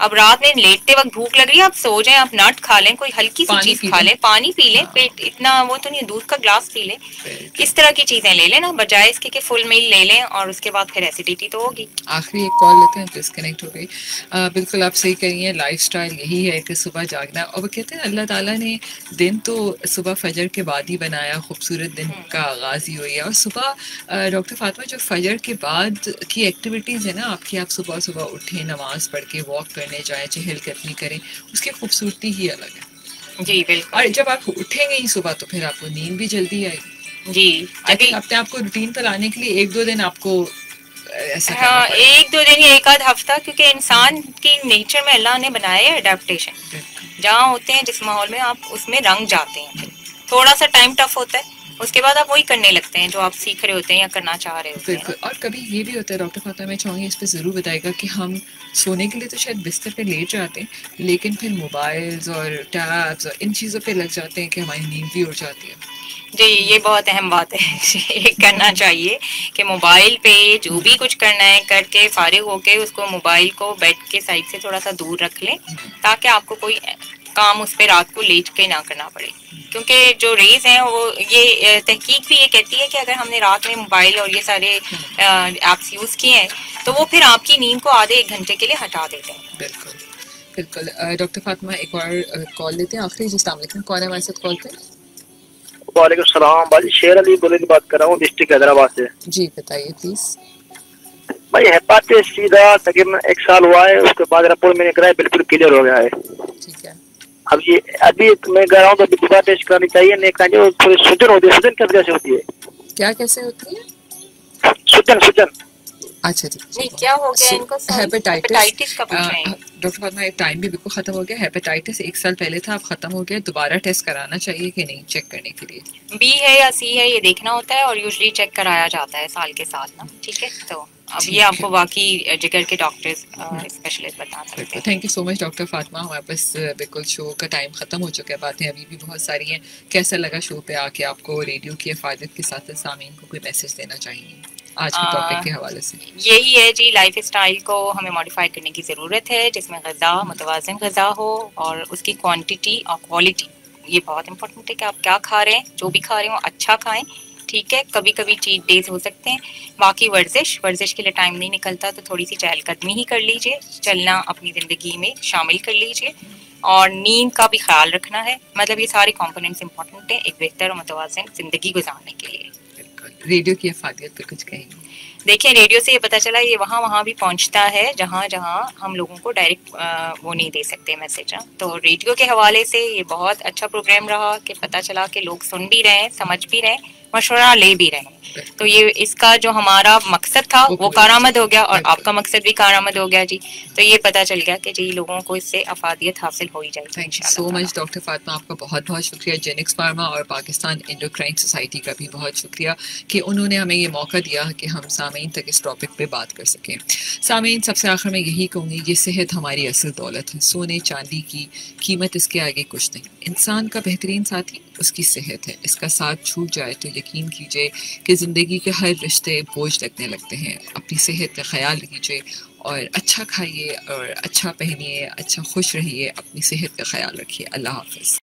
अब रात में लेटते वक्त भूख लग रही है, आप सो जाएं, आप नट खा लें, कोई हल्की सी चीज खा लें, पानी पी लें, पेट इतना वो तो नहीं, दूध का ग्लास पी लें, इस तरह की चीजें ले लें ना, बजाय इसके कि फुल मील ले लें और उसके बाद फिर एसिडिटी तो होगी। आखिरी एक कॉल लेते हैं, डिस्कनेक्ट हो गई। बिल्कुल आप सही कह रही हैं, लाइफस्टाइल यही है कि सुबह जागना, और वो कहते हैं अल्लाह ताला ने दिन तो सुबह फजर के बाद ही बनाया, खूबसूरत दिन का आगाज ही हुई है। और सुबह डॉक्टर फातिमा, जो फजर के बाद की एक्टिविटीज़ है ना आपकी, आप सुबह सुबह उठें, नमाज पढ़ के वॉक करने जाएं, चहलकदमी करें, उसकी खूबसूरती ही अलग है। जी बिल्कुल। और जब आप उठेंगे ही सुबह तो फिर आपको नींद भी जल्दी आएगी। जी, अभी अपने आप को रूटीन पर लाने के लिए 1-2 दिन आपको ऐसा, हाँ, 1-2 दिन या 1 आध हफ्ता, क्योंकि इंसान की नेचर में अल्लाह ने बनाया है अडेप्टेशन। जहाँ होते हैं जिस माहौल में, आप उसमें रंग जाते हैं। थोड़ा सा टाइम टफ होता है, उसके बाद आप वही करने लगते हैं जो आप सीख रहे होते हैं या करना चाह रहे होते हैं। और कभी ये भी होता है डॉक्टर फातिमा, मैं चाहूँगी इस पर ज़रूर बताएगा कि हम सोने के लिए तो शायद बिस्तर पे लेट जाते हैं, लेकिन फिर मोबाइल्स और टैब्स और इन चीज़ों पे लग जाते हैं कि हमारी नींद भी उड़ जाती है। जी, ये बहुत अहम बात है। ये करना चाहिए कि मोबाइल पे जो भी कुछ करना है करके फारिग होके उसको, मोबाइल को बेड के साइड से थोड़ा सा दूर रख लें, ताकि आपको कोई काम उस पर रात को लेट के ना करना पड़े। क्योंकि जो रेज हैं वो, ये तहकीक भी ये कहती है कि अगर हमने रात में मोबाइल और ये सारे ऐप्स यूज़ किए हैं तो वो फिर आपकी नींद को आधे 1 घंटे के लिए हटा देते हैं। बिल्कुल बिल्कुल। डॉक्टर फातिमा, एक और कॉल लेते हैं, आखिरी। जी अस्सलाम वालेकुम, कौन है हमारे साथ कॉल पे? वालेकुम सलाम भाई, शेर अली बोले की बात कर रहा हूँ, डिस्ट्रिक्ट हैदराबाद से। जी बताइए प्लीज। भाई हेपाटाइटिस सी था तकरीबन 1 साल हुआ है, उसके बाद रिपोर्ट मैंने कराया, बिल्कुल क्लियर हो गया है। ठीक है। अब ये अभी मैं कह रहा हूँ तो दोबारा टेस्ट करानी चाहिए, नहीं करानी चाहिए। थोड़ी सूजन होती है, सूजन किस वजह से होती है? क्या कैसे होती है? सूजन। अच्छा जी, नहीं क्या हो गया इनको? हेपेटाइटिस का पूछ रहे हैं डॉक्टर फातिमा। टाइम भी बिल्कुल खत्म हो गया। हेपेटाइटिस 1 साल पहले था, अब खत्म हो गया। दोबारा टेस्ट कराना चाहिए कि नहीं चेक करने के लिए? बी है या सी है ये देखना होता है और यूजुअली चेक कराया जाता है साल के साथ ना। ठीक है, तो अब ये आपको बाकी जिगर के डॉक्टर्स स्पेशलिस्ट बता सकते हैं। Thank you so much doctor Fatima. हमारे पास बिल्कुल शो का टाइम खत्म हो चुका है। बातें अभी भी बहुत सारी हैं। कैसा लगा शो पे आके आपको? रेडियो की अफादत के साथ सामीन को कोई मैसेज देना चाहिए आज के टॉपिक के हवाले से? यही है जी, लाइफ स्टाइल को हमें मॉडिफाई करने की ज़रूरत है, जिसमें ग़िज़ा मुतवाज़िन ग़िज़ा हो और उसकी क्वांटिटी और क्वालिटी ये बहुत इंपॉर्टेंट है कि आप क्या खा रहे हैं। जो भी खा रहे हो अच्छा खाएं, ठीक है। कभी कभी चीट डेज हो सकते हैं। बाकी वर्जिश के लिए टाइम नहीं निकलता तो थोड़ी सी चहलकदमी ही कर लीजिए, चलना अपनी ज़िंदगी में शामिल कर लीजिए और नींद का भी ख्याल रखना है। मतलब ये सारे कंपोनेंट्स इंपॉर्टेंट हैं एक बेहतर और मुतवाज़िन ज़िंदगी गुजारने के लिए। रेडियो की अफादियत पर कुछ कहेंगे? देखिए, रेडियो से ये पता चला ये वहाँ भी पहुँचता है जहाँ हम लोगों को डायरेक्ट वो नहीं दे सकते मैसेज। तो रेडियो के हवाले से ये बहुत अच्छा प्रोग्राम रहा कि पता चला कि लोग सुन भी रहे हैं, समझ भी रहे हैं, मशवरा ले भी रहे हैं। तो ये इसका जो हमारा मकसद था वो कारामद हो गया और आपका मकसद भी कारामद हो गया जी। तो ये पता चल गया कि जी लोगों को इससे अफादियत हासिल हो ही जाएगी। Thank you so much doctor Fatima, आपका बहुत बहुत शुक्रिया। जेनिक्स फार्मा और पाकिस्तान एंडोक्राइन सोसाइटी का भी बहुत शुक्रिया कि उन्होंने हमें ये मौका दिया कि हम सामीन तक इस टॉपिक पे बात कर सकें। सामीन, सबसे आखिर में यही कहूँगी, ये सेहत हमारी असल दौलत है। सोने चांदी की कीमत इसके आगे कुछ नहीं। इंसान का बेहतरीन साथी उसकी सेहत है। इसका साथ छूट जाए तो यकीन कीजिए कि ज़िंदगी के हर रिश्ते बोझ लगने लगते हैं। अपनी सेहत का ख्याल कीजिए और अच्छा खाइए और अच्छा पहनिए, अच्छा खुश रहिए, अपनी सेहत का ख्याल रखिए। अल्लाह हाफ़िज़।